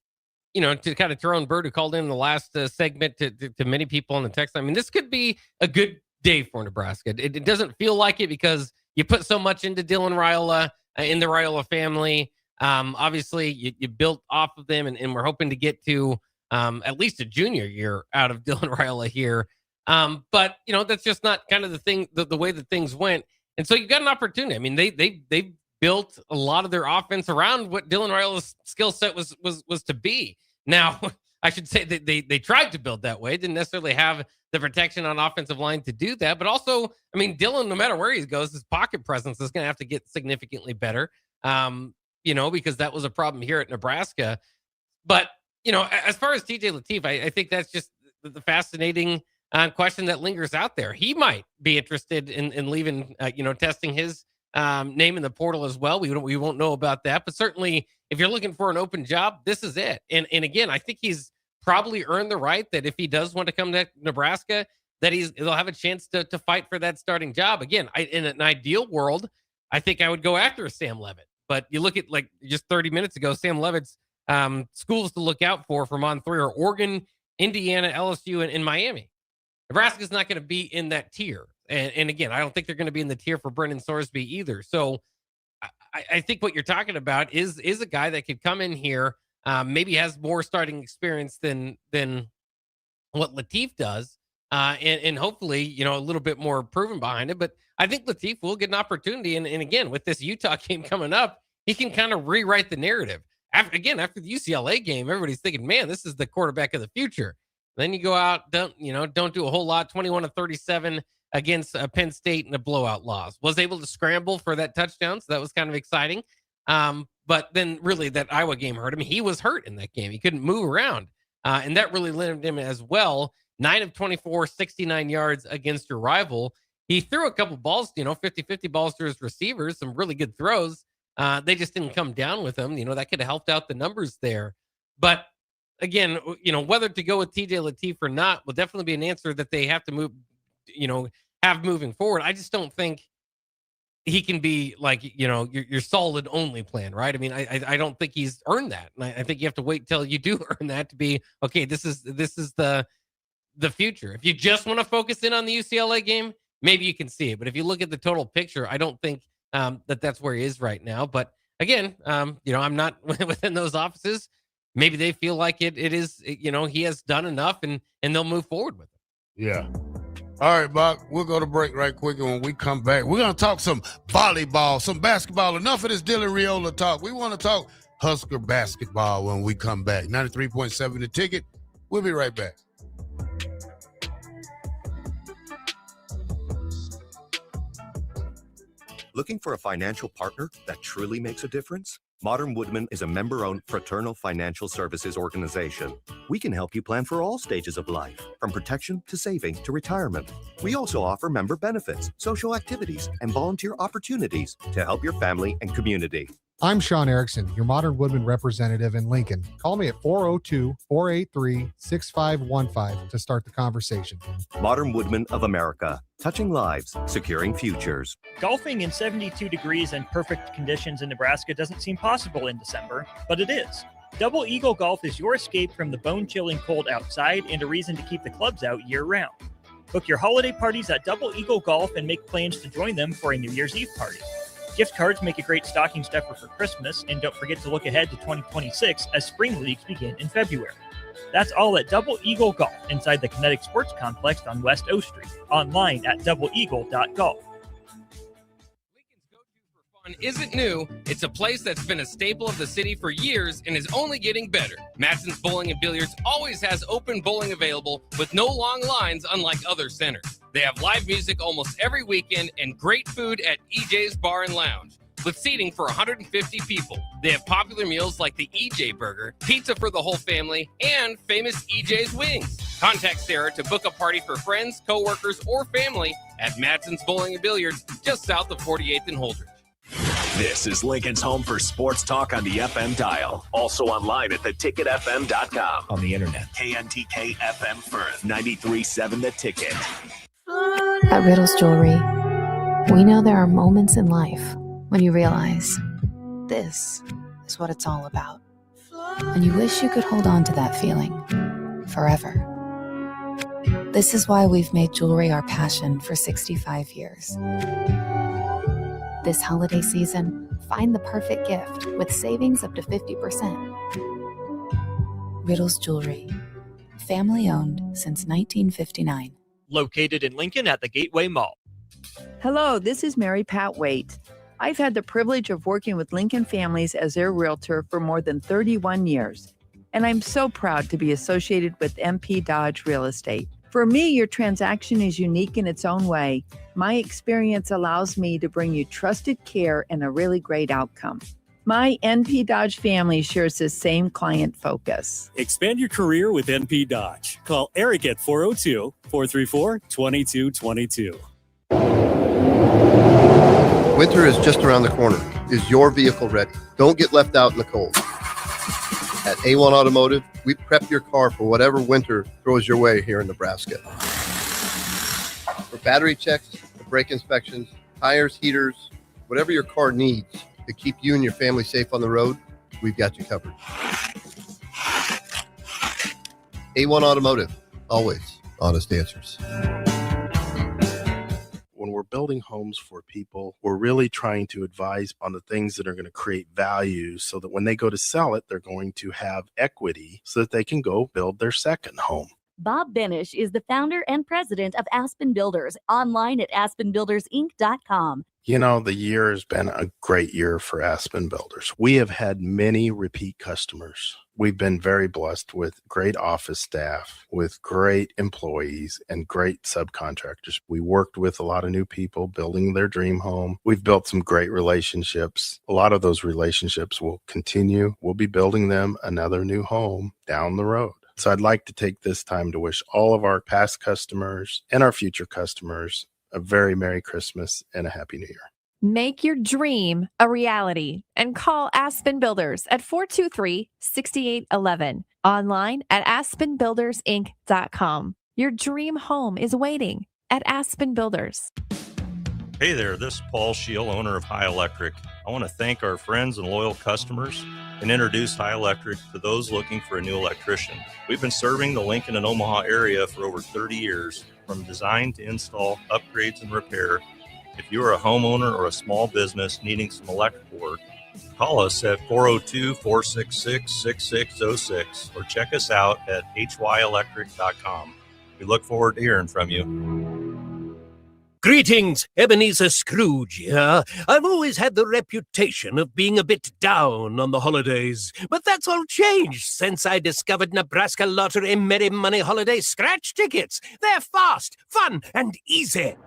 kind of throw in Bird, who called in the last segment to many people on the text. I mean, this could be a good day for Nebraska. It doesn't feel like it because you put so much into Dylan Raiola, in the Raiola family. Obviously, you built off of them, and we're hoping to get to at least a junior year out of Dylan Raiola here. But, that's just not kind of the thing, the way that things went. And so you got an opportunity. I mean, they built a lot of their offense around what Dylan Raiola's skill set was to be. Now, I should say that they tried to build that way. Didn't necessarily have the protection on offensive line to do that. But also, I mean, Dylan, no matter where he goes, his pocket presence is going to have to get significantly better, because that was a problem here at Nebraska. But, as far as TJ Lateef, I think that's just the fascinating question that lingers out there. He might be interested in leaving, testing his name in the portal as well. We won't know about that, but certainly if you're looking for an open job, this is it. And again, I think he's probably earned the right that if he does want to come to Nebraska, that he'll have a chance to fight for that starting job. Again, in an ideal world, I think I would go after Sam Levitt. But you look at, like, just 30 minutes ago, Sam Levitt's schools to look out for from on three are Oregon, Indiana, LSU, and Miami. Nebraska's not going to be in that tier. And again, I don't think they're going to be in the tier for Brendan Sorsby either. So I think what you're talking about is a guy that could come in here, maybe has more starting experience than what Lateef does, and hopefully, a little bit more proven behind it. But I think Lateef will get an opportunity. And again, with this Utah game coming up, he can kind of rewrite the narrative. After the UCLA game, everybody's thinking, man, this is the quarterback of the future. Then you go out, don't do a whole lot, 21-37 against Penn State in a blowout loss. Was able to scramble for that touchdown, so that was kind of exciting. But then really that Iowa game hurt him. He was hurt in that game. He couldn't move around. And that really limited him as well. 9 of 24, 69 yards against your rival. He threw a couple balls, 50-50 balls to his receivers, some really good throws. They just didn't come down with him. That could have helped out the numbers there. But again, whether to go with TJ Lateef or not will definitely be an answer that they have to move, have moving forward. I just don't think he can be like, your solid only plan, right? I mean, I don't think he's earned that. And I think you have to wait till you do earn that to be, okay, this is the future. If you just want to focus in on the UCLA game, maybe you can see it. But if you look at the total picture, I don't think that's where he is right now. But again, I'm not within those offices. Maybe they feel like it is, he has done enough and they'll move forward with it. Yeah. All right, Bob, we'll go to break right quick. And when we come back, we're going to talk some volleyball, some basketball. Enough of this Dylan Raiola talk. We want to talk Husker basketball when we come back. 93.7 The Ticket. We'll be right back. Looking for a financial partner that truly makes a difference? Modern Woodman is a member-owned fraternal financial services organization. We can help you plan for all stages of life, from protection to saving to retirement. We also offer member benefits, social activities, and volunteer opportunities to help your family and community. I'm Sean Erickson, your Modern Woodman representative in Lincoln. Call me at 402-483-6515 to start the conversation. Modern Woodman of America, touching lives, securing futures. Golfing in 72 degrees and perfect conditions in Nebraska doesn't seem possible in December, but it is. Double Eagle Golf is your escape from the bone-chilling cold outside and a reason to keep the clubs out year-round. Book your holiday parties at Double Eagle Golf and make plans to join them for a New Year's Eve party. Gift cards make a great stocking stuffer for Christmas, and don't forget to look ahead to 2026 as spring leagues begin in February. That's all at Double Eagle Golf inside the Kinetic Sports Complex on West O Street. Online at doubleeagle.golf. Isn't new. It's a place that's been a staple of the city for years and is only getting better. Matson's Bowling and Billiards always has open bowling available with no long lines, unlike other centers. They have live music almost every weekend and great food at EJ's Bar and Lounge with seating for 150 people. They have popular meals like the EJ Burger, pizza for the whole family, and famous EJ's Wings. Contact Sarah to book a party for friends, coworkers, or family at Matson's Bowling and Billiards just south of 48th and Holdridge. This is Lincoln's home for sports talk on the FM dial. Also online at theticketfm.com. On the internet, KNTK FM Firth, 93.7 The Ticket. At Riddle's Jewelry, we know there are moments in life when you realize this is what it's all about. And you wish you could hold on to that feeling forever. This is why we've made jewelry our passion for 65 years. This holiday season, find the perfect gift with savings up to 50%. Riddle's Jewelry, family owned since 1959. Located in Lincoln at the Gateway Mall. Hello, this is Mary Pat Waite. I've had the privilege of working with Lincoln families as their realtor for more than 31 years, and I'm so proud to be associated with MP Dodge Real Estate. For me, your transaction is unique in its own way. My experience allows me to bring you trusted care and a really great outcome. My NP Dodge family shares the same client focus. Expand your career with NP Dodge. Call Eric at 402-434-2222. Winter is just around the corner. Is your vehicle ready? Don't get left out in the cold. At A1 Automotive, we prep your car for whatever winter throws your way here in Nebraska. For battery checks, brake inspections, tires, heaters, whatever your car needs to keep you and your family safe on the road, we've got you covered. A1 Automotive, always honest answers. When we're building homes for people, we're really trying to advise on the things that are going to create value so that when they go to sell it, they're going to have equity so that they can go build their second home. Bob Benish is the founder and president of Aspen Builders, online at aspenbuildersinc.com. You know, the year has been a great year for Aspen Builders. We have had many repeat customers. We've been very blessed with great office staff, with great employees, and great subcontractors. We worked with a lot of new people building their dream home. We've built some great relationships. A lot of those relationships will continue. We'll be building them another new home down the road. So I'd like to take this time to wish all of our past customers and our future customers a very Merry Christmas and a Happy New Year. Make your dream a reality and call Aspen Builders at 423-6811. Online at aspenbuildersinc.com. Your dream home is waiting at Aspen Builders. Hey there, this is Paul Scheel, owner of High Electric. I want to thank our friends and loyal customers and introduce High Electric to those looking for a new electrician. We've been serving the Lincoln and Omaha area for over 30 years, from design to install, upgrades, and repair. If you are a homeowner or a small business needing some electrical work, call us at 402-466-6606 or check us out at hyelectric.com. We look forward to hearing from you. Greetings, Ebenezer Scrooge here. I've always had the reputation of being a bit down on the holidays, but that's all changed since I discovered Nebraska Lottery Merry Money Holiday Scratch tickets. They're fast, fun, and easy.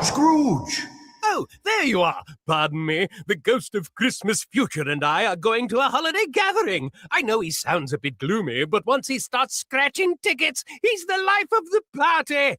Scrooge, Oh, there you are. Pardon me. The ghost of Christmas future and I are going to a holiday gathering. I know he sounds a bit gloomy, but once he starts scratching tickets, he's the life of the party.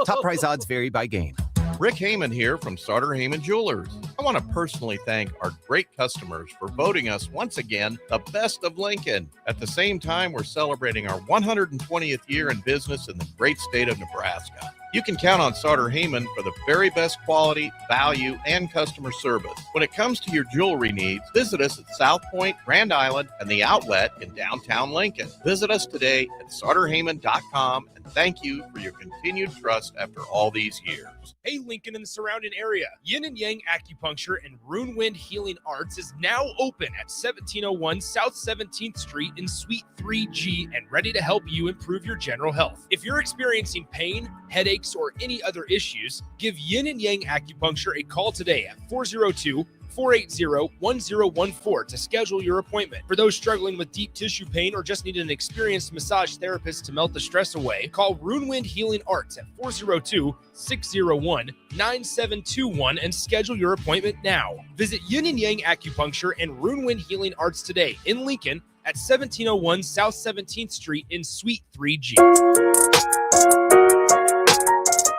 Top prize odds vary by game. Rick Heyman here from Sartor Heyman Jewelers. I want to personally thank our great customers for voting us once again the best of Lincoln. At the same time, we're celebrating our 120th year in business in the great state of Nebraska. You can count on Sartor Heyman for the very best quality, value, and customer service. When it comes to your jewelry needs, visit us at South Point, Grand Island, and the Outlet in downtown Lincoln. Visit us today at sartorheyman.com, and thank you for your continued trust after all these years. Hey, Lincoln and the surrounding area. Yin and Yang Acupuncture and Rune Wind Healing Arts is now open at 1701 South 17th Street in Suite 3G and ready to help you improve your general health. If you're experiencing pain, headaches, or any other issues, give Yin and Yang Acupuncture a call today at 402-480-1014 to schedule your appointment. For those struggling with deep tissue pain or just need an experienced massage therapist to melt the stress away, call Rune Wind Healing Arts at 402-601-9721 and schedule your appointment now. Visit Yin and Yang Acupuncture and Rune Wind Healing Arts today in Lincoln at 1701 South 17th Street in Suite 3G.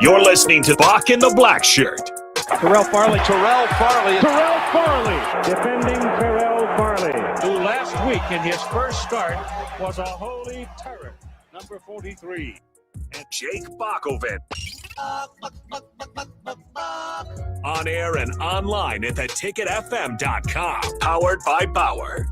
You're listening to Bock the Blackshirt. Terrell Farley, defending Terrell Farley, who last week in his first start was a holy terror. Number 43. And Jake Bockoven. On air and online at theticketfm.com. Powered by Bauer.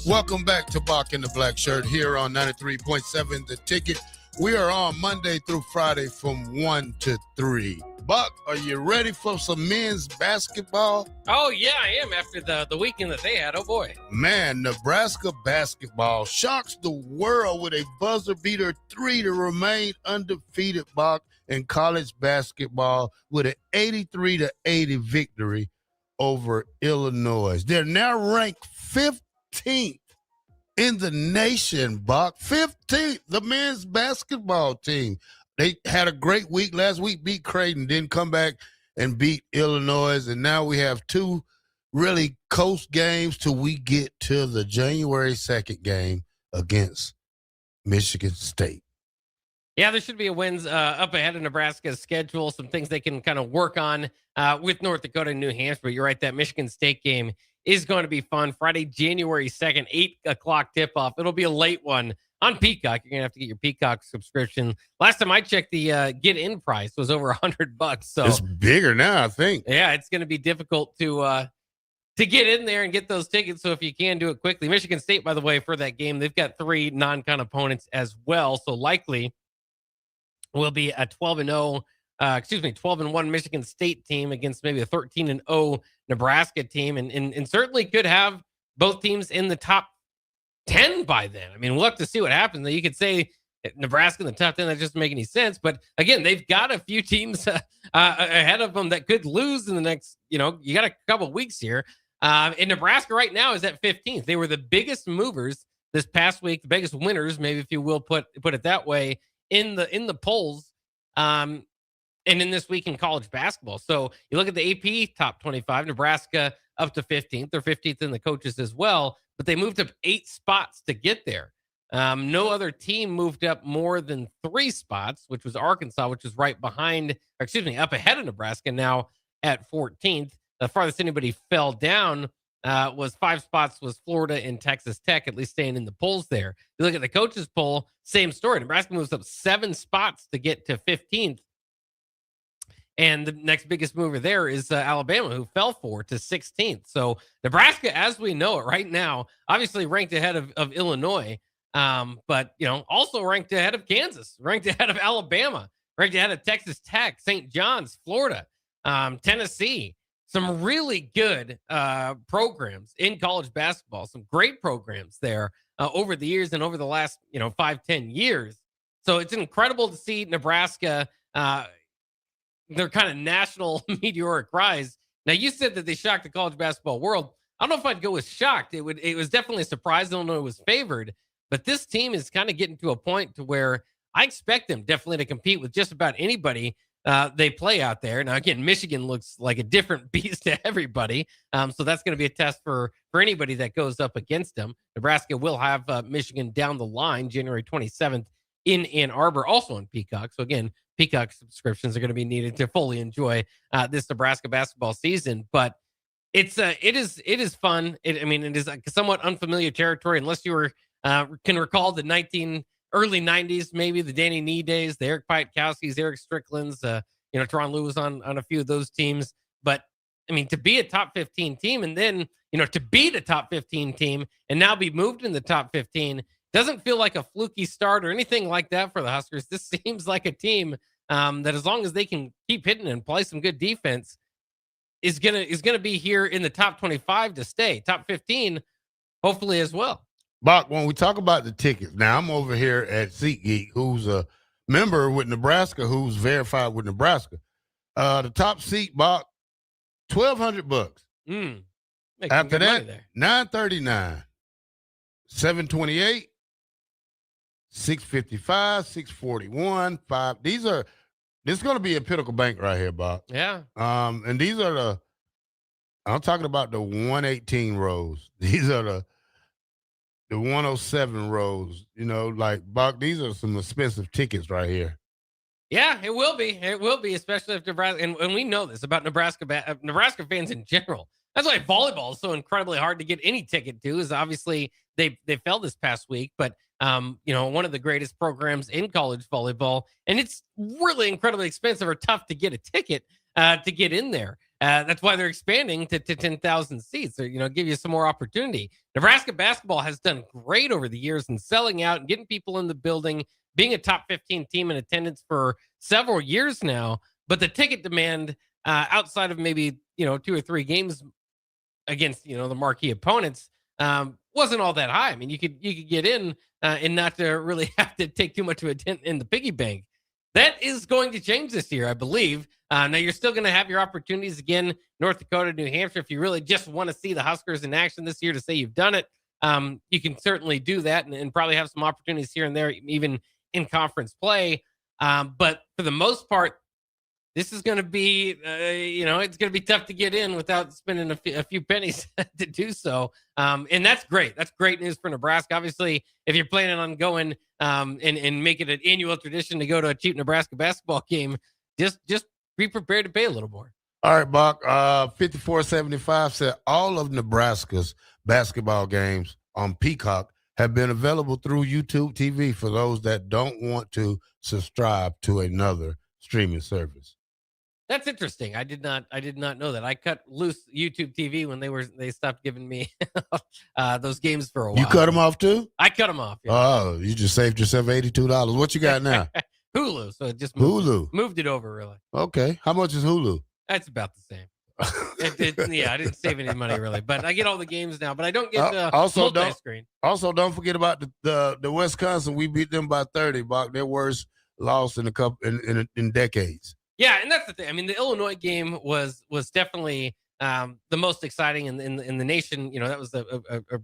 Welcome back to Bock the Blackshirt here on 93.7 The Ticket. We are on Monday through Friday from 1 to 3. Buck, are you ready for some men's basketball? Oh, yeah, I am after the weekend that they had. Oh, boy. Man, Nebraska basketball shocks the world with a buzzer beater 3 to remain undefeated, Buck, in college basketball with an 83-80 victory over Illinois. They're now ranked 15th in the nation, Buck. 15th, the men's basketball team. They had a great week last week, beat Creighton, then come back and beat Illinois, and now we have 2 really close games till we get to the January 2nd game against Michigan State. Yeah, there should be a wins up ahead of Nebraska's schedule, some things they can kind of work on with North Dakota and New Hampshire. But you're right, that Michigan State game is going to be fun. Friday, January 2nd, 8 o'clock tip-off. It'll be a late one on Peacock. You're going to have to get your Peacock subscription. Last time I checked, the get-in price was over $100. So it's bigger now, I think. Yeah, it's going to be difficult to get in there and get those tickets. So if you can, do it quickly. Michigan State, by the way, for that game, they've got 3 non-con opponents as well. So likely will be a 12-1 Michigan State team against maybe a 13-0 Nebraska team, and certainly could have both teams in the top 10 by then. I mean, we'll have to see what happens. You could say Nebraska in the top 10, that doesn't make any sense. But again, they've got a few teams ahead of them that could lose in the next, you got a couple weeks here. And Nebraska right now is at 15th. They were the biggest movers this past week, the biggest winners, maybe if you will put it that way, in the polls. And in this week in college basketball. So you look at the AP top 25, Nebraska up to 15th. They're 15th in the coaches as well, but they moved up 8 spots to get there. No other team moved up more than 3 spots, which was Arkansas, which is up ahead of Nebraska now at 14th. The farthest anybody fell down was 5 spots, was Florida and Texas Tech, at least staying in the polls there. You look at the coaches poll, same story. Nebraska moves up 7 spots to get to 15th. And the next biggest mover there is Alabama, who fell 4 to 16th. So Nebraska, as we know it right now, obviously ranked ahead of Illinois, but also ranked ahead of Kansas, ranked ahead of Alabama, ranked ahead of Texas Tech, St. John's, Florida, Tennessee. Some really good programs in college basketball. Some great programs there over the years and over the last 5-10 years. So it's incredible to see Nebraska. Their kind of national meteoric rise. Now, you said that they shocked the college basketball world. I don't know if I'd go with shocked. It was definitely a surprise. Illinois was favored, but this team is kind of getting to a point to where I expect them definitely to compete with just about anybody they play out there. Now, again, Michigan looks like a different beast to everybody, so that's going to be a test for anybody that goes up against them. Nebraska will have Michigan down the line January 27th in Ann Arbor, also on Peacock. So again, Peacock subscriptions are going to be needed to fully enjoy this Nebraska basketball season, but it is fun. It is like somewhat unfamiliar territory unless you were can recall the early 90s, maybe the Danny Nee days, the Eric Piatkowskis, Eric Strickland's, Teron Lewis on a few of those teams. But to be a top 15 team and then to beat a top 15 team and now be moved in the top 15 doesn't feel like a fluky start or anything like that for the Huskers. This seems like a team that, as long as they can keep hitting and play some good defense, is gonna be here in the top 25 to stay. Top 15, hopefully as well. Bock, when we talk about the tickets, now I'm over here at SeatGeek, who's a member with Nebraska, who's verified with Nebraska. The top seat, Bock, $1,200. After that, $939, $728, $655, $641, $5. This is going to be a Pinnacle Bank right here, Bock. Yeah. And these are I'm talking about the 118 rows. These are the 107 rows. Bock, these are some expensive tickets right here. Yeah, it will be. It will be, especially if Nebraska, and we know this about Nebraska fans in general. That's why volleyball is so incredibly hard to get any ticket to, is obviously they fell this past week, but one of the greatest programs in college volleyball, and it's really incredibly expensive or tough to get a ticket to get in there. That's why they're expanding to 10,000 seats, or give you some more opportunity. Nebraska basketball has done great over the years in selling out and getting people in the building, being a top 15 team in attendance for several years now. But the ticket demand outside of maybe 2 or 3 games against the marquee opponents wasn't all that high. You could get in and not to really have to take too much of a dent in the piggy bank. That is going to change this year, I believe. Now, you're still going to have your opportunities again, North Dakota, New Hampshire. If you really just want to see the Huskers in action this year to say you've done it, you can certainly do that and probably have some opportunities here and there, even in conference play. But for the most part, this is going to be, it's going to be tough to get in without spending a few pennies to do so. And that's great. That's great news for Nebraska. Obviously, if you're planning on going and make it an annual tradition to go to a cheap Nebraska basketball game, just be prepared to pay a little more. All right, Bock. 5475 said all of Nebraska's basketball games on Peacock have been available through YouTube TV for those that don't want to subscribe to another streaming service. That's interesting. I did not know that. I cut loose YouTube TV when they stopped giving me those games for a while. You cut them off too? I cut them off. Yeah. Oh, you just saved yourself $82. What you got now? Hulu. So it just moved it over, really. Okay. How much is Hulu? That's about the same. I didn't save any money really, but I get all the games now. But I don't get the multi-screen. Also, don't forget about the Wisconsin. We beat them by 30. Bock, their worst loss in in decades. Yeah, and that's the thing. The Illinois game was definitely the most exciting in the nation. That was a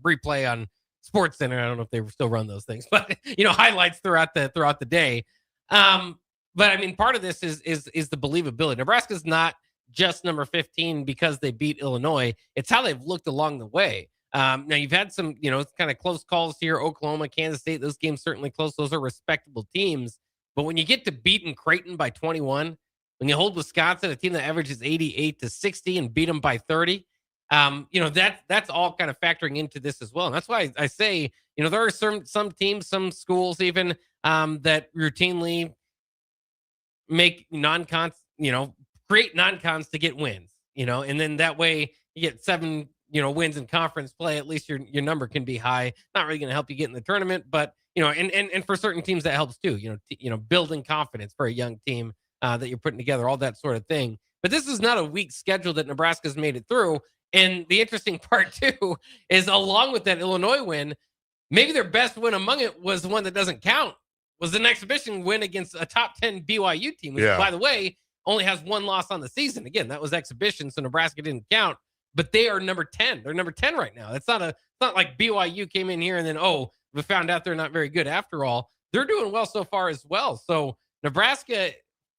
replay on Sports Center. I don't know if they still run those things, but highlights throughout the day. But part of this is the believability. Nebraska's not just number 15 because they beat Illinois. It's how they've looked along the way. Now you've had some kind of close calls here. Oklahoma, Kansas State. Those games certainly close. Those are respectable teams. But when you get to beating Creighton by 21. When you hold Wisconsin, a team that averages 88 to 60 and beat them by 30, that's all kind of factoring into this as well. And that's why I say, there are some teams, some schools even that routinely make non-cons, create non-cons to get wins, and then that way you get 7, wins in conference play. At least your number can be high. Not really going to help you get in the tournament, but and for certain teams that helps too. Building confidence for a young team. That you're putting together, all that sort of thing. But this is not a weak schedule that Nebraska's made it through. And the interesting part, too, is along with that Illinois win, maybe their best win among it was the one that doesn't count, was an exhibition win against a top 10 BYU team, which, by the way, only has 1 loss on the season. Again, that was exhibition, so Nebraska didn't count. but they are number 10. They're number 10 right now. It's not like BYU came in here and then, we found out they're not very good after all. They're doing well so far as well. So Nebraska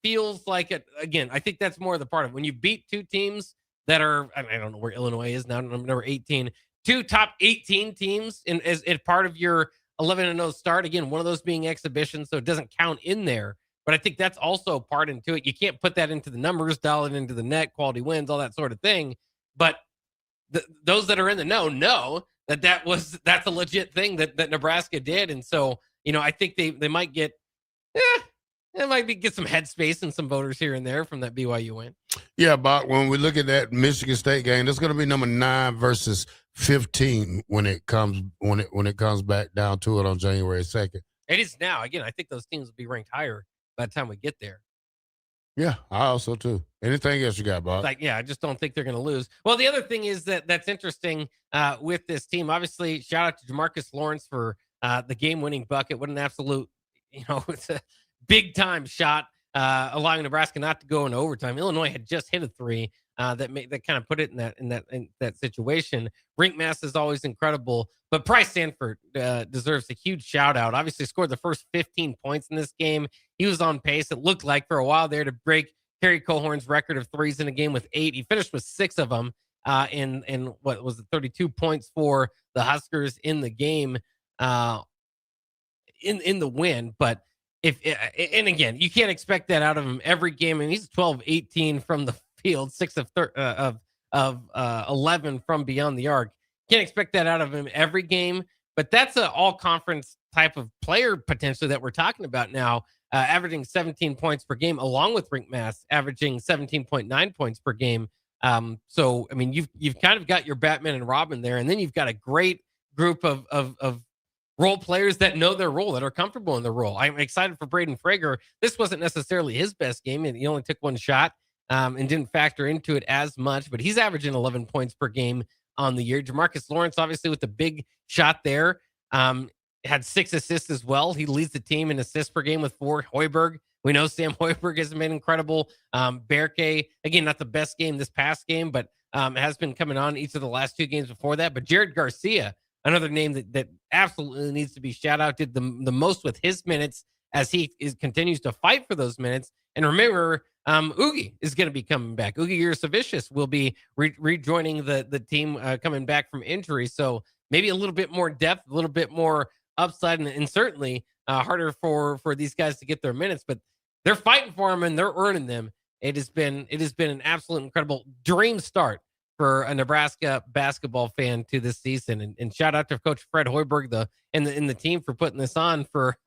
feels like it. Again, I think that's more of the part of when you beat two teams that are, I don't know where Illinois is now, number 18, two top 18 teams as part of your 11-0 start. Again, one of those being exhibition, so it doesn't count in there. But I think that's also part into it. You can't put that into the numbers, dial it into the net, quality wins, all that sort of thing. But those that are in the know that's a legit thing that Nebraska did. And so, I think they might get some headspace and some voters here and there from that BYU win. Yeah, Bob, when we look at that Michigan State game, that's going to be number 9 versus 15 when it comes back down to it on January 2nd. It is now. Again, I think those teams will be ranked higher by the time we get there. Yeah, I also too. Anything else you got, Bob? I just don't think they're going to lose. Well, the other thing is that's interesting with this team. Obviously, shout out to Jamarcus Lawrence for the game-winning bucket. What an absolute, it's a big-time shot, allowing Nebraska not to go into overtime. Illinois had just hit a 3 that kind of put it in that situation. Rink mass is always incredible, but Bryce Sanford deserves a huge shout out. Obviously scored the first 15 points in this game. He was on pace. It looked like for a while there to break Kerry Cohorn's record of threes in a game with 8. He finished with 6 of them in what was it, 32 points for the Huskers in the game in the win. But and again, you can't expect that out of him every game. And he's 12-18 from the field, 6 of 11 from beyond the arc. Can't expect that out of him every game, but that's an all-conference type of player potentially that we're talking about now, averaging 17 points per game, along with Rink Mass averaging 17.9 points per game. So, I mean, you've kind of got your Batman and Robin there, and then you've got a great group of role players that know their role, that are comfortable in their role. I'm excited for Braden Frager. This wasn't necessarily his best game, and he only took 1 shot and didn't factor into it as much, but he's averaging 11 points per game on the year. Jamarcus Lawrence, obviously, with the big shot there, had 6 assists as well. He leads the team in assists per game with 4. Hoiberg, we know Sam Hoiberg has been incredible. Berke, again, not the best game this past game, but has been coming on each of the last 2 games before that. But Jared Garcia, another name that absolutely needs to be shout out, did the most with his minutes as he continues to fight for those minutes. And remember, Ugi is going to be coming back. Ugi Ursavicius will be rejoining the team coming back from injury. So maybe a little bit more depth, a little bit more upside, and certainly harder for these guys to get their minutes. But they're fighting for them and they're earning them. It has been an absolute incredible dream start for a Nebraska basketball fan to this season. And shout out to Coach Fred Hoiberg and the team for putting this on for.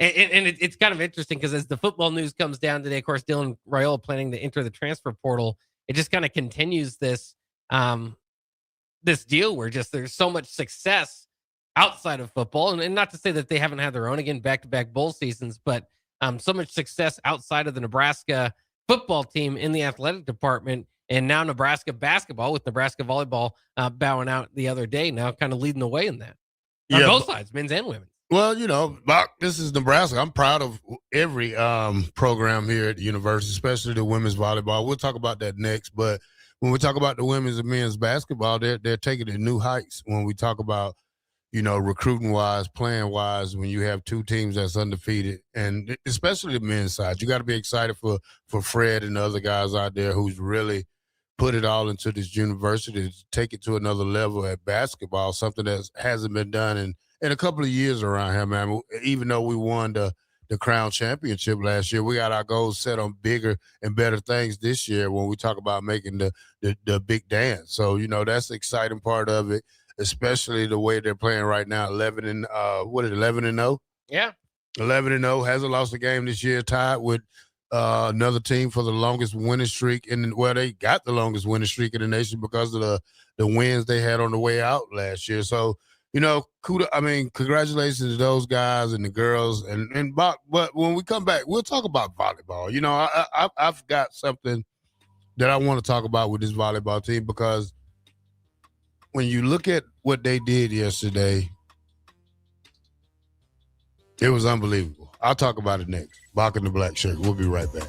It's kind of interesting because as the football news comes down today, of course, Dylan RAIOLA planning to enter the transfer portal. It just kind of continues this deal where just there's so much success outside of football, and not to say that they haven't had their own, again, back-to-back bowl seasons, but so much success outside of the Nebraska football team in the athletic department, and now Nebraska basketball with Nebraska volleyball bowing out the other day, now kind of leading the way in that on both sides, men's and women's. Well, Bob, this is Nebraska. I'm proud of every program here at the university, especially the women's volleyball. We'll talk about that next. But when we talk about the women's and men's basketball, they're taking it to new heights. When we talk about, recruiting-wise, playing-wise, when you have 2 teams that's undefeated, and especially the men's side, you got to be excited for Fred and the other guys out there who's really put it all into this university to take it to another level at basketball, something that hasn't been done in a couple of years around here, man. Even though we won the Crown Championship last year, we got our goals set on bigger and better things this year when we talk about making the big dance. So, that's the exciting part of it, especially the way they're playing right now. 11-0? Yeah. 11-0, hasn't lost a game this year, tied with another team for the longest winning streak. They got the longest winning streak in the nation because of the wins they had on the way out last year. So, congratulations to those guys and the girls and Bob. But when we come back, we'll talk about volleyball. I've got something that I want to talk about with this volleyball team, because when you look at what they did yesterday, it was unbelievable. I'll talk about it next. Bock the Blackshirt. We'll be right back.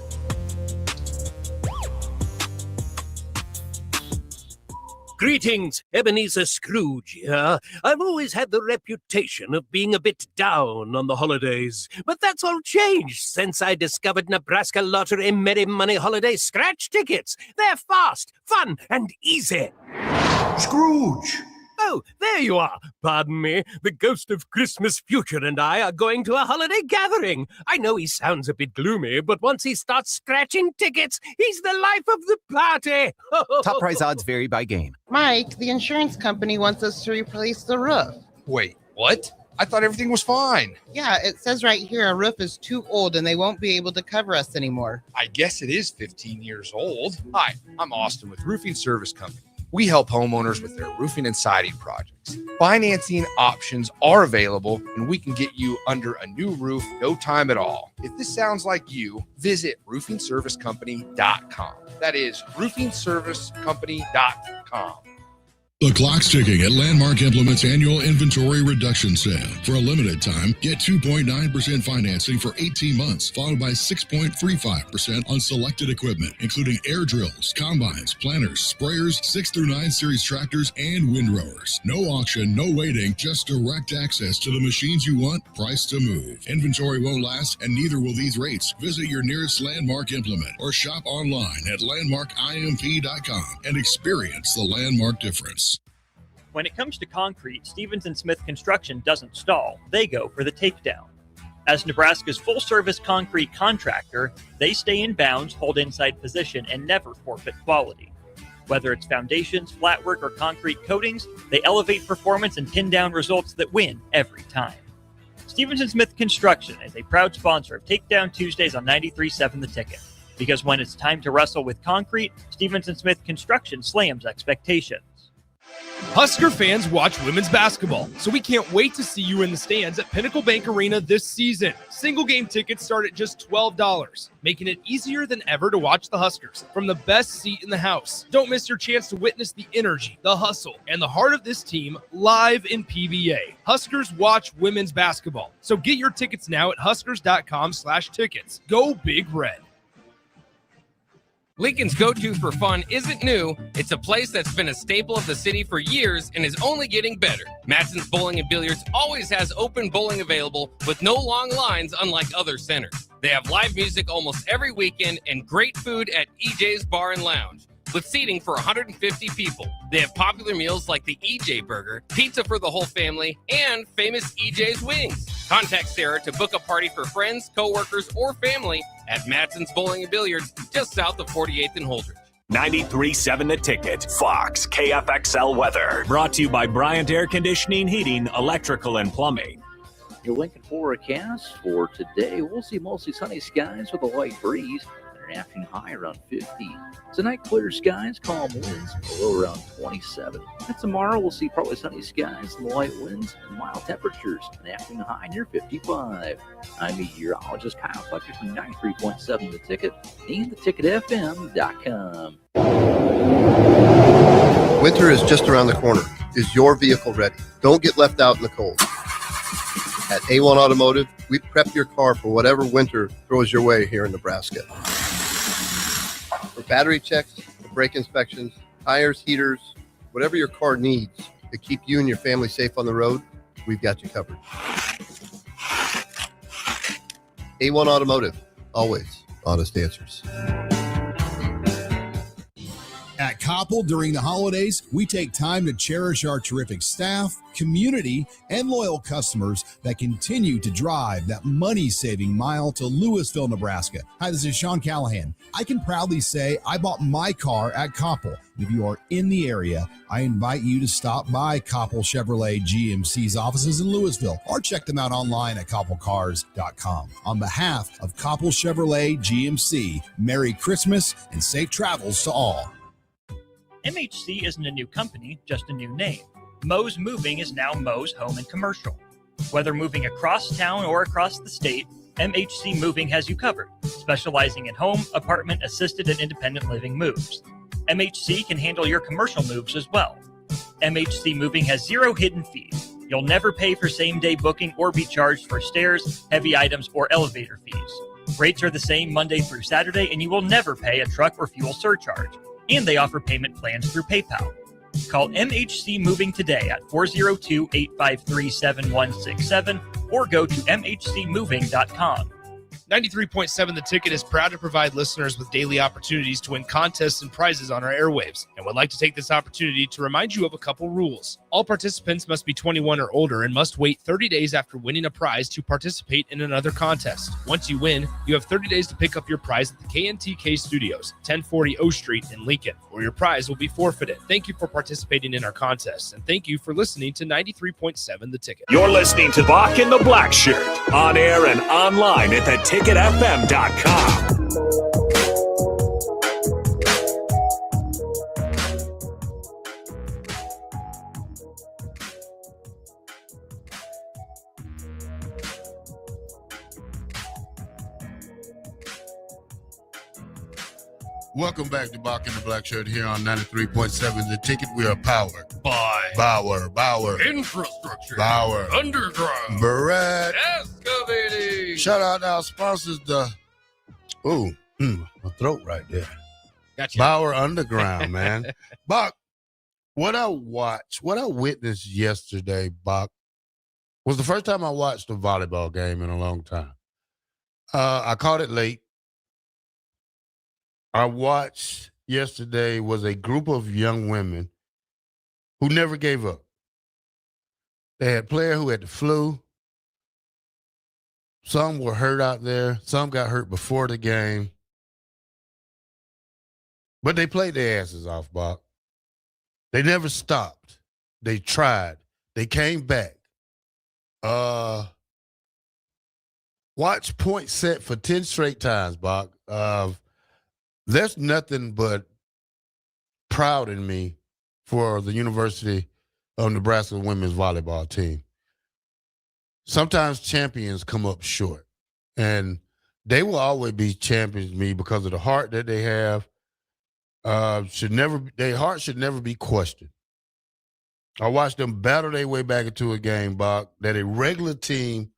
Greetings, Ebenezer Scrooge here. I've always had the reputation of being a bit down on the holidays, but that's all changed since I discovered Nebraska Lottery Merry Money Holiday Scratch tickets. They're fast, fun, and easy. Scrooge! Oh, there you are. Pardon me. The ghost of Christmas future and I are going to a holiday gathering. I know he sounds a bit gloomy, but once he starts scratching tickets, he's the life of the party. Top prize odds vary by game. Mike, the insurance company wants us to replace the roof. Wait, what? I thought everything was fine. Yeah, it says right here our roof is too old and they won't be able to cover us anymore. I guess it is 15 years old. Hi, I'm Austin with Roofing Service Company. We help homeowners with their roofing and siding projects. Financing options are available, and we can get you under a new roof no time at all. If this sounds like you, visit roofingservicecompany.com. That is roofingservicecompany.com. The clock's ticking at Landmark Implement's annual inventory reduction sale. For a limited time, get 2.9% financing for 18 months, followed by 6.35% on selected equipment, including air drills, combines, planters, sprayers, 6 through 9 series tractors, and windrowers. No auction, no waiting, just direct access to the machines you want, price to move. Inventory won't last, and neither will these rates. Visit your nearest Landmark Implement or shop online at landmarkimp.com and experience the Landmark difference. When it comes to concrete, Stevens & Smith Construction doesn't stall. They go for the takedown. As Nebraska's full-service concrete contractor, they stay in bounds, hold inside position, and never forfeit quality. Whether it's foundations, flatwork, or concrete coatings, they elevate performance and pin down results that win every time. Stevens & Smith Construction is a proud sponsor of Takedown Tuesdays on 93.7 The Ticket. Because when it's time to wrestle with concrete, Stevens & Smith Construction slams expectations. Husker fans watch women's basketball, so we can't wait to see you in the stands at Pinnacle Bank Arena this season. Single game tickets start at just $12, making it easier than ever to watch the Huskers from the best seat in the house. Don't miss your chance to witness the energy, the hustle, and the heart of this team live in PBA. Huskers watch women's basketball, so get your tickets now at huskers.com/tickets. Go Big Red. Lincoln's go-to for fun isn't new. It's a place that's been a staple of the city for years and is only getting better. Matson's Bowling and Billiards always has open bowling available with no long lines unlike other centers. They have live music almost every weekend and great food at EJ's Bar and Lounge with seating for 150 people. They have popular meals like the EJ Burger, pizza for the whole family, and famous EJ's Wings. Contact Sarah to book a party for friends, coworkers, or family at Matson's Bowling and Billiards just south of 48th and Holdridge. 93.7 The Ticket, Fox, KFXL weather. Brought to you by Bryant Air Conditioning, Heating, Electrical, and Plumbing. Your Lincoln forecast for today, we'll see mostly sunny skies with a light breeze. An afternoon high around 50. Tonight, clear skies, calm winds, below around 27. And tomorrow, we'll see partly sunny skies, light winds, and mild temperatures. An afternoon high near 55. I'm meteorologist Kyle Fletcher from 93.7 The Ticket and theticketfm.com. Winter is just around the corner. Is your vehicle ready? Don't get left out in the cold. At A1 Automotive, we prep your car for whatever winter throws your way here in Nebraska. For battery checks, for brake inspections, tires, heaters, whatever your car needs to keep you and your family safe on the road, we've got you covered. A1 Automotive, always honest answers. At Koppel, during the holidays, we take time to cherish our terrific staff, community, and loyal customers that continue to drive that money-saving mile to Louisville, Nebraska. Hi, this is Sean Callahan. I can proudly say I bought my car at Koppel. If you are in the area, I invite you to stop by Koppel Chevrolet GMC's offices in Louisville or check them out online at koppelcars.com. On behalf of Koppel Chevrolet GMC, Merry Christmas and safe travels to all. MHC isn't a new company, just a new name. Moe's Moving is now Moe's Home and Commercial. Whether moving across town or across the state, MHC Moving has you covered, specializing in home, apartment, assisted, and independent living moves. MHC can handle your commercial moves as well. MHC Moving has 0 hidden fees. You'll never pay for same-day booking or be charged for stairs, heavy items, or elevator fees. Rates are the same Monday through Saturday, and you will never pay a truck or fuel surcharge. And they offer payment plans through PayPal. Call MHC Moving today at 402-853-7167 or go to mhcmoving.com. 93.7 The Ticket is proud to provide listeners with daily opportunities to win contests and prizes on our airwaves, and would like to take this opportunity to remind you of a couple rules. All participants must be 21 or older and must wait 30 days after winning a prize to participate in another contest. Once you win, you have 30 days to pick up your prize at the KNTK Studios, 1040 O Street in Lincoln, or your prize will be forfeited. Thank you for participating in our contests, and thank you for listening to 93.7 The Ticket. You're listening to Bock and the Blackshirt, on air and online at theticketfm.com. Welcome back to Bock and the Blackshirt here on 93.7 The Ticket. We are powered By Bauer, infrastructure, Bauer, underground, Barrett, excavating. Shout out to our sponsors, my throat right there. Gotcha. Bauer Underground, man. Bach, what I witnessed yesterday, Bach, was the first time I watched a volleyball game in a long time. I caught it late. I watched yesterday was a group of young women who never gave up. They had players who had the flu. Some were hurt out there. Some got hurt before the game. But they played their asses off, Bob. They never stopped. They tried. They came back. Watch point set for 10 straight times, Bob. There's nothing but proud in me for the University of Nebraska women's volleyball team. Sometimes champions come up short, and they will always be champions to me because of the heart that they have. Their heart should never be questioned. I watched them battle their way back into a game, Bach, that a regular team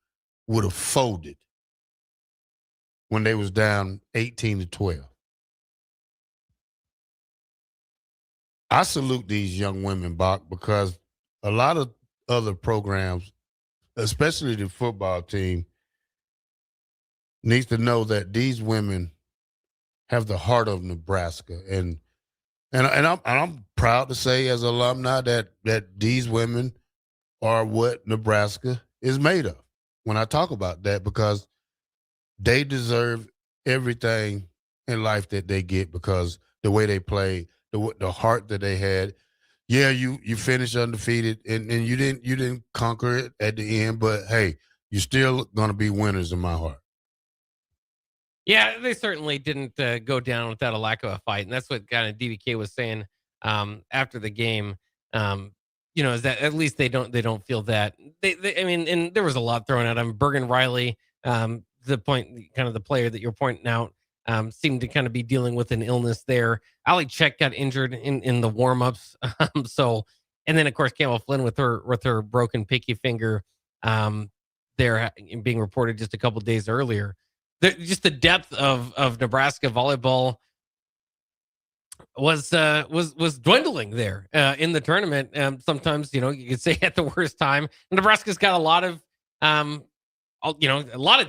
would have folded when they was down 18-12. I salute these young women, Bach, because a lot of other programs, especially the football team, needs to know that these women have the heart of Nebraska. And I'm proud to say as alumni that these women are what Nebraska is made of when I talk about that, because they deserve everything in life that they get because the way they played, the heart that they had. Yeah, you finished undefeated and you didn't conquer it at the end, but hey, you're still gonna be winners in my heart. Yeah, they certainly didn't go down without a lack of a fight, and that's what kind of DBK was saying after the game. Is that at least they don't feel that I mean, and there was a lot thrown at him. Bergen Riley, the player that you're pointing out, seemed to kind of be dealing with an illness there. Ali Check got injured in the warm-ups. And then of course Campbell Flynn with her broken pinky finger, there being reported just a couple days earlier. Just the depth of Nebraska volleyball was dwindling there in the tournament. Sometimes, you could say at the worst time. Nebraska's got a lot of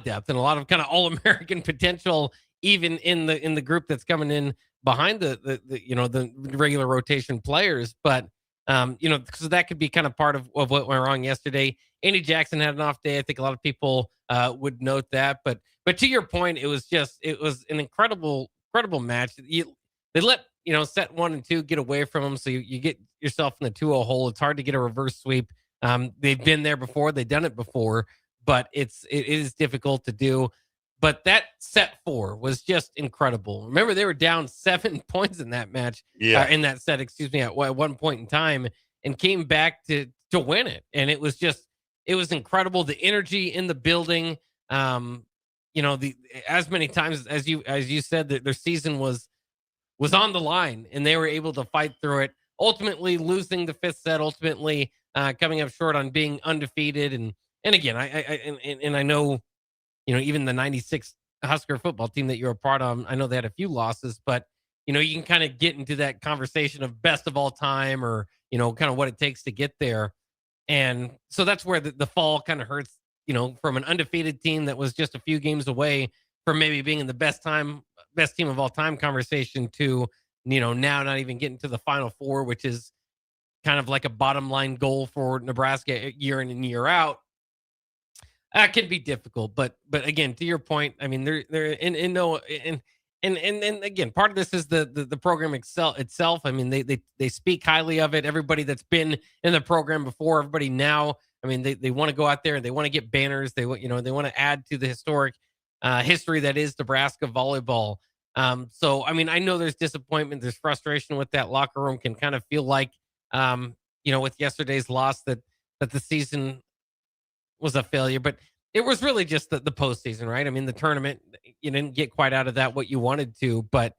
depth and a lot of kind of all-American potential, even in the group that's coming in behind the regular rotation players. But because that could be kind of part of what went wrong yesterday. Andy Jackson had an off day. I think a lot of people would note that. But to your point, it was an incredible match. They let set 1 and 2 get away from them, so you get yourself in the 2-0 hole. It's hard to get a reverse sweep. They've been there before. They've done it before, but it is difficult to do. But that set 4 was just incredible. Remember, they were down 7 points in that match. Yeah. In that set, at one point in time, and came back to win it. And it was incredible. The energy in the building. As many times as you said, that their season was on the line, and they were able to fight through it. Ultimately, losing the 5th set. Ultimately, coming up short on being undefeated. And again, I know. Even the 96 Husker football team that you're a part of, I know they had a few losses, but you can kind of get into that conversation of best of all time, or, kind of what it takes to get there. And so that's where the fall kind of hurts, from an undefeated team that was just a few games away from maybe being in the best team of all time conversation to, now not even getting to the Final Four, which is kind of like a bottom line goal for Nebraska year in and year out. That can be difficult, but again, to your point, I mean, and again, part of this is the program itself. I mean, they speak highly of it. Everybody that's been in the program before, everybody now, I mean, they want to go out there and they want to get banners. They want to add to the historic history that is Nebraska volleyball. So I mean, I know there's disappointment, there's frustration with that locker room. Can kind of feel like, with yesterday's loss that the season was a failure, but it was really just the postseason, right? I mean, the tournament, you didn't get quite out of that what you wanted to, but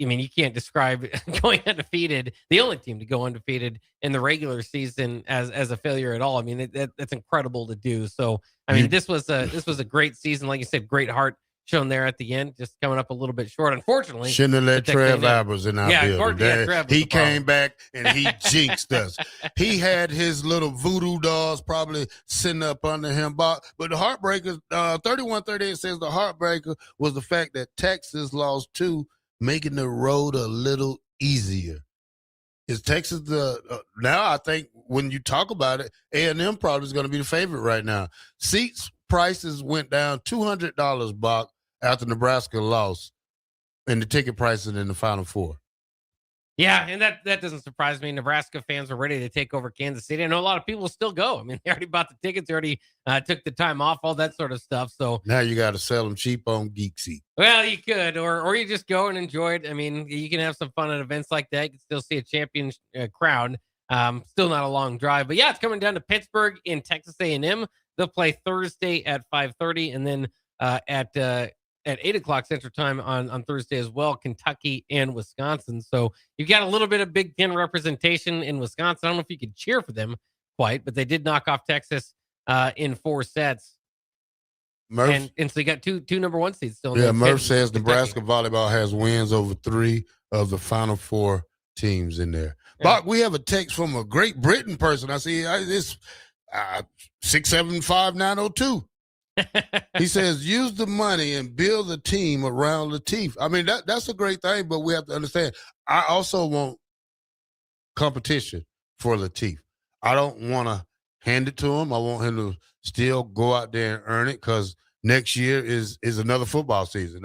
I mean, you can't describe going undefeated, the only team to go undefeated in the regular season, as a failure at all. I mean, that's incredible to do. So, I mean, this was a great season, like you said, great heart shown there at the end, just coming up a little bit short, unfortunately. Shouldn't have let Trev Albers in our building. He came back and he jinxed us. He had his little voodoo dolls probably sitting up under him. But the heartbreaker, 31-38 says the heartbreaker was the fact that Texas lost 2, making the road a little easier. Is Texas now I think when you talk about it, A&M probably is going to be the favorite right now. Seats prices went down $200, Bach, after Nebraska lost, and the ticket prices in the Final Four. Yeah, and that doesn't surprise me. Nebraska fans are ready to take over Kansas City. I know a lot of people still go. I mean, they already bought the tickets, they already took the time off, all that sort of stuff. So now you got to sell them cheap on Geek Seat. Well, you could, or you just go and enjoy it. I mean, you can have some fun at events like that. You can still see a champion crown. Still not a long drive, but yeah, it's coming down to Pittsburgh in Texas A&M. They'll play Thursday at 5:30, and then at 8 o'clock Central Time on Thursday as well, Kentucky and Wisconsin. So you've got a little bit of Big Ten representation in Wisconsin. I don't know if you could cheer for them quite, but they did knock off Texas in 4 sets. Murph, and so you got two number 1 seeds still. Yeah, Murph says Nebraska volleyball has wins over 3 of the Final 4 teams in there. Yeah. Bach, we have a text from a Great Britain person. I see this 675902. He says, use the money and build a team around Latif. I mean, that's a great thing, but we have to understand, I also want competition for Latif. I don't want to hand it to him. I want him to still go out there and earn it, because next year is another football season.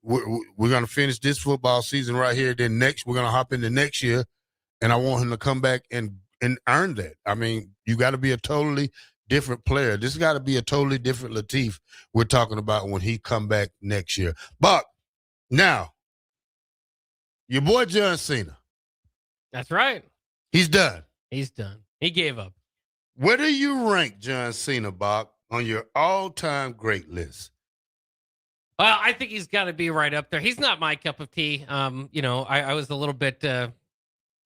We're going to finish this football season right here. Then next, we're going to hop into next year, and I want him to come back and earn that. I mean, you got to be a totally different player. This got to be a totally different Latif we're talking about when he come back next year. But now, your boy John Cena. That's right. He's done. He's done. He gave up. Where do you rank John Cena, Bach, on your all-time great list? Well, I think he's got to be right up there. He's not my cup of tea. I was a little bit,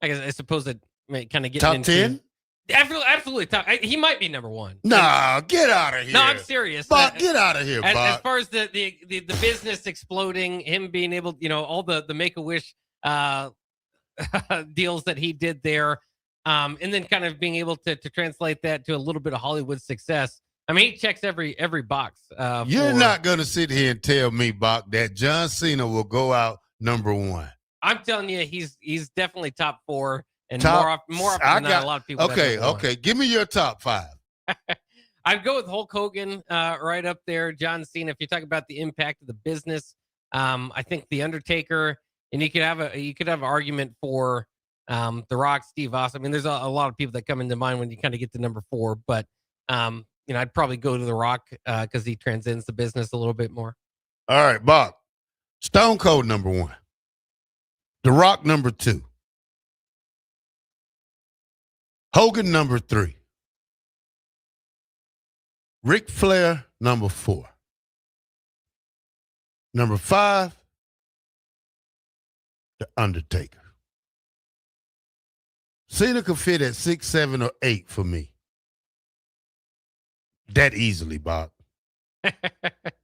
I suppose that kind of getting top into 10. Absolutely top. He might be number 1. Nah, get out of here. No, I'm serious. Bach, get out of here, Bach. As far as the business exploding, him being able, all the Make-A-Wish deals that he did there, and then kind of being able to translate that to a little bit of Hollywood success. I mean, he checks every box. You're not going to sit here and tell me, Bach, that John Cena will go out number 1. I'm telling you, he's definitely top 4, and more often than not, a lot of people. Okay. Give me your top 5. I'd go with Hulk Hogan right up there. John Cena. If you talk about the impact of the business, I think the Undertaker, and you could have an argument for The Rock, Steve Austin. I mean, there's a lot of people that come into mind when you kind of get to number 4, but I'd probably go to The Rock because he transcends the business a little bit more. All right, Bach. Stone Cold number 1. The Rock number 2. Hogan number 3. Ric Flair number 4. Number 5, The Undertaker. Cena could fit at 6, 7, or 8 for me. That easily, Bob.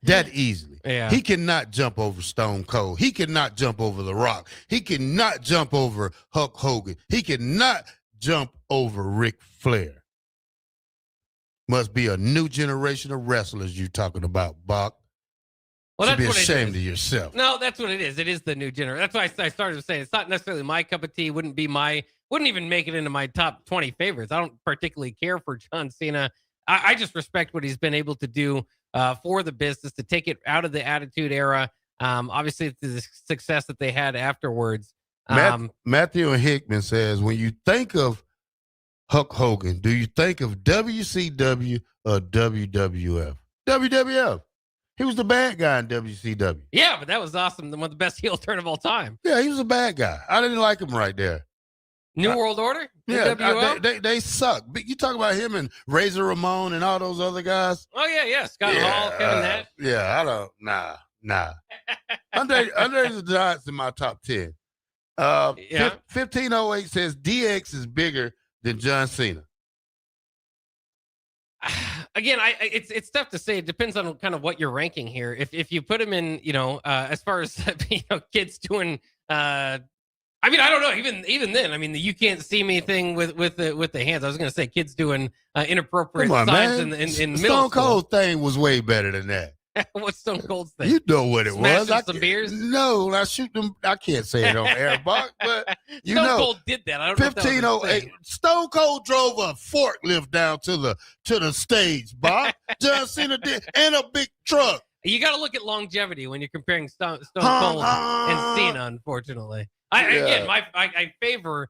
that easily. Yeah. He cannot jump over Stone Cold. He cannot jump over The Rock. He cannot jump over Hulk Hogan. He cannot jump over Ric Flair. Must be a new generation of wrestlers you talking about, Bock. Well, Should that's be what ashamed it is. of yourself. No, that's what it is. It is the new generation. That's why I started to say it's not necessarily my cup of tea. Wouldn't even make it into my top 20 favorites. I don't particularly care for John Cena. I just respect what he's been able to do for the business, to take it out of the Attitude Era. Obviously, the success that they had afterwards. Matthew Hickman says, when you think of Hulk Hogan, do you think of WCW or WWF? WWF. He was the bad guy in WCW. Yeah, but that was awesome. One of the best heel turn of all time. Yeah, he was a bad guy. I didn't like him right there. New World Order? Yeah, they suck. But you talk about him and Razor Ramon and all those other guys. Oh, yeah. Scott Hall, Kevin Nash. Yeah, I don't, nah. Andre the Giant's in my top 10. 1508 says DX is bigger than John Cena. Again, it's tough to say. It depends on kind of what you're ranking here. If you put him in, as far as kids doing, I don't know. Even then, the "you can't see me" thing with the hands. I was going to say kids doing inappropriate signs in middle Stone Cold school. thing was way better than that. What's Stone Cold's thing? You know what it was. Some beers? No, I shoot them. I can't say it on air, Buck, but Stone Cold did that. I don't know if that was his 1508. thing. Stone Cold drove a forklift down to the stage, Buck. John Cena did, and a big truck. You got to look at longevity when you're comparing Stone Cold and Cena. Unfortunately, I favor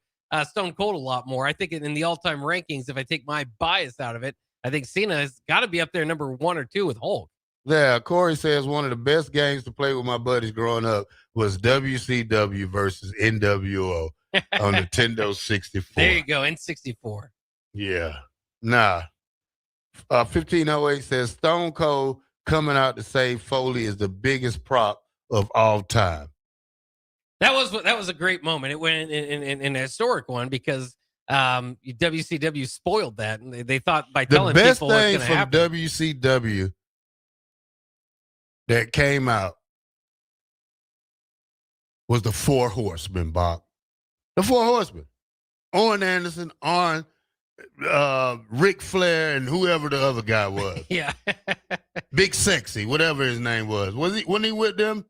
Stone Cold a lot more. I think in the all-time rankings, if I take my bias out of it, I think Cena has got to be up there number 1 or 2 with Hulk. Yeah, Corey says one of the best games to play with my buddies growing up was WCW versus NWO on Nintendo 64. There you go, N64. Yeah. 1508 says Stone Cold coming out to save Foley is the biggest prop of all time. That was a great moment. It went in a historic one because WCW spoiled that, and they thought by telling people what's going to happen. The best thing from WCW that came out was the Four Horsemen, Bob. The Four Horsemen. Orn Anderson, Ric Flair, and whoever the other guy was. Yeah. Big Sexy, whatever his name was. Wasn't he with them?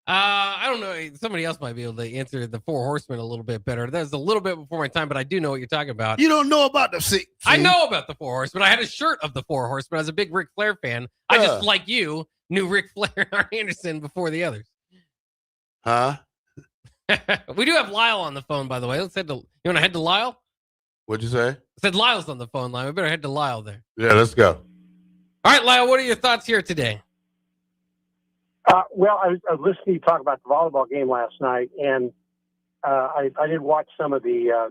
I don't know. Somebody else might be able to answer the Four Horsemen a little bit better. That was a little bit before my time, but I do know what you're talking about. You don't know about the I know about the Four Horsemen. I had a shirt of the Four Horsemen. I was a big Ric Flair fan. I just, like you, knew Ric Flair and Arn Anderson before the others. Huh? We do have Lyle on the phone, by the way. You want to head to Lyle? What'd you say? I said Lyle's on the phone line. We better head to Lyle there. Yeah, let's go. All right, Lyle, what are your thoughts here today? Well, I was listening to you talk about the volleyball game last night, and I did watch some of the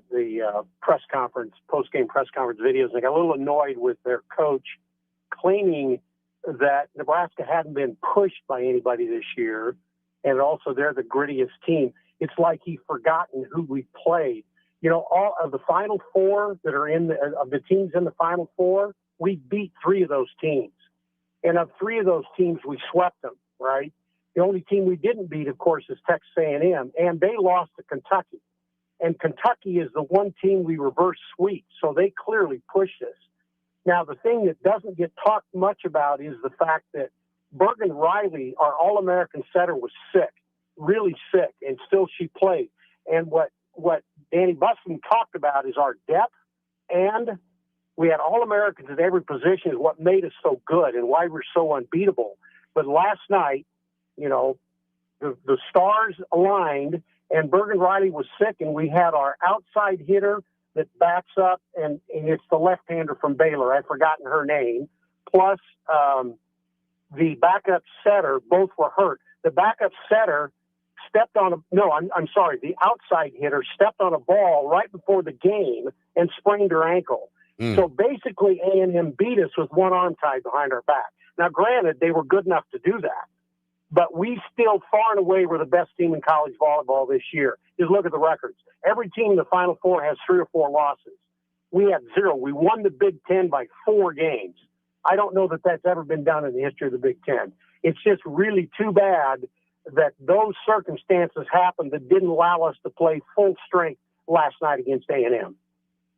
press conference, post-game press conference videos, and I got a little annoyed with their coach claiming that Nebraska hadn't been pushed by anybody this year, and also they're the grittiest team. It's like he's forgotten who we played. All of the Final Four that are of the teams in the Final Four, we beat 3 of those teams. And of 3 of those teams, we swept them, right? The only team we didn't beat, of course, is Texas A&M, and they lost to Kentucky. And Kentucky is the one team we reverse sweep, so they clearly pushed us. Now, the thing that doesn't get talked much about is the fact that Bergen Riley, our All-American setter, was sick, really sick, and still she played. And what Danny Buston talked about is our depth, and we had All-Americans at every position is what made us so good and why we're so unbeatable. But last night, the stars aligned, and Bergen Riley was sick, and we had our outside hitter that backs up, and it's the left-hander from Baylor. I've forgotten her name. Plus the backup setter, both were hurt. The backup setter the outside hitter stepped on a ball right before the game and sprained her ankle. So basically A&M beat us with one arm tied behind our back. Now, granted, they were good enough to do that, but we still far and away were the best team in college volleyball this year. Just look at the records. Every team in the Final Four has 3 or 4 losses. We had 0. We won the Big Ten by 4 games. I don't know that that's ever been done in the history of the Big Ten. It's just really too bad that those circumstances happened that didn't allow us to play full strength last night against A&M.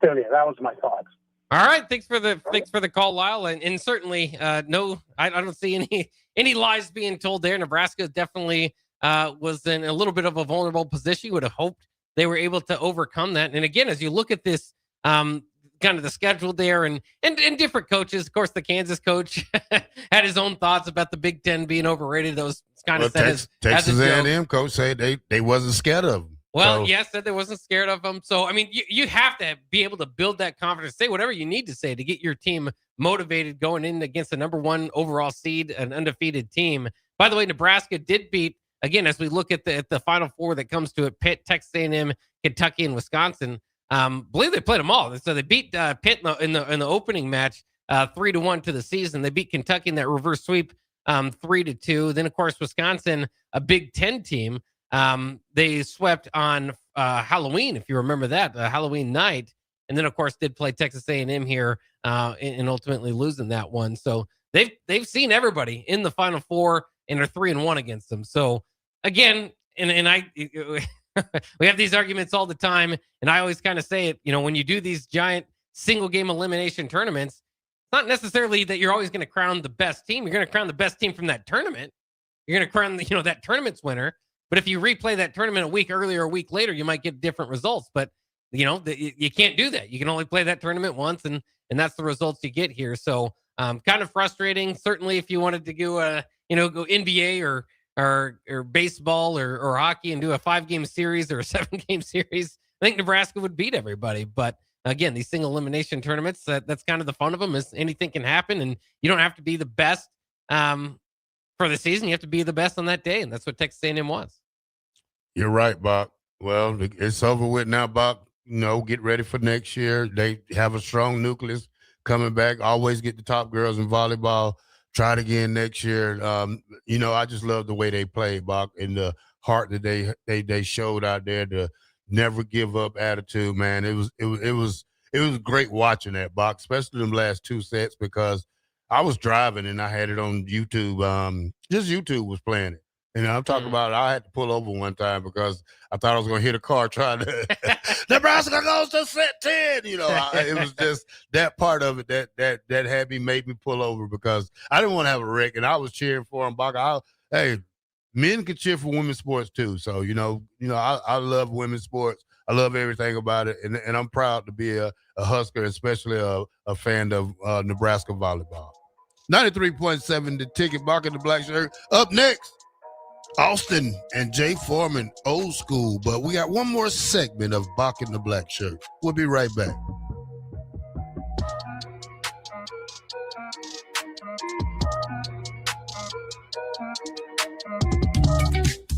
So yeah, that was my thoughts. All right, thanks for the call, Lyle, and certainly no, I don't see any lies being told there. Nebraska definitely was in a little bit of a vulnerable position. You would have hoped they were able to overcome that. And again, as you look at this, kind of the schedule there, and different coaches, of course, the Kansas coach had his own thoughts about the Big Ten being overrated. Those kind of said Texas A&M coach said they wasn't scared of them. Well, yes, said they wasn't scared of them. So, I mean, you have to be able to build that confidence, say whatever you need to say to get your team motivated going in against the number 1 overall seed, an undefeated team. By the way, Nebraska did beat, again, as we look at the Final Four that comes to it, Pitt, Texas A&M, Kentucky, and Wisconsin. Believe they played them all. So they beat Pitt in the opening match 3-1 to the season. They beat Kentucky in that reverse sweep 3-2. Then, of course, Wisconsin, a Big Ten team. They swept on Halloween, if you remember that, Halloween night, and then of course did play Texas A&M here and ultimately losing that one. So they've seen everybody in the Final Four and are 3-1 against them. So again, and I we have these arguments all the time, and I always kind of say it. When you do these giant single game elimination tournaments, it's not necessarily that you're always going to crown the best team. You're going to crown the best team from that tournament. You're going to crown that tournament's winner. But if you replay that tournament a week earlier, a week later, you might get different results. But, you can't do that. You can only play that tournament once, and that's the results you get here. So kind of frustrating. Certainly if you wanted to go, go NBA or baseball or hockey and do a 5-game series or a 7-game series, I think Nebraska would beat everybody. But again, these single elimination tournaments, that's kind of the fun of them, is anything can happen, and you don't have to be the best for the season. You have to be the best on that day, and that's what Texas A&M was. You're right, Bob. Well, it's over with now, Bob. Get ready for next year. They have a strong nucleus coming back. Always get the top girls in volleyball. Try it again next year. I just love the way they played, Bob, and the heart that they showed out there, the never give up attitude, man. It was great watching that, Bob, especially them last 2 sets, because I was driving and I had it on YouTube. Just YouTube was playing it. I'm talking about I had to pull over one time because I thought I was going to hit a car trying to Nebraska goes to set 10. It was just that part of it that had made me pull over because I didn't want to have a wreck, and I was cheering for them. Hey, men can cheer for women's sports too. So, I love women's sports. I love everything about it, and I'm proud to be a Husker, especially a fan of Nebraska volleyball. 93.7 The Ticket, Bock The Blackshirt. Up next, Austin and Jay Foreman, old school, but we got one more segment of Bock The Blackshirt. We'll be right back.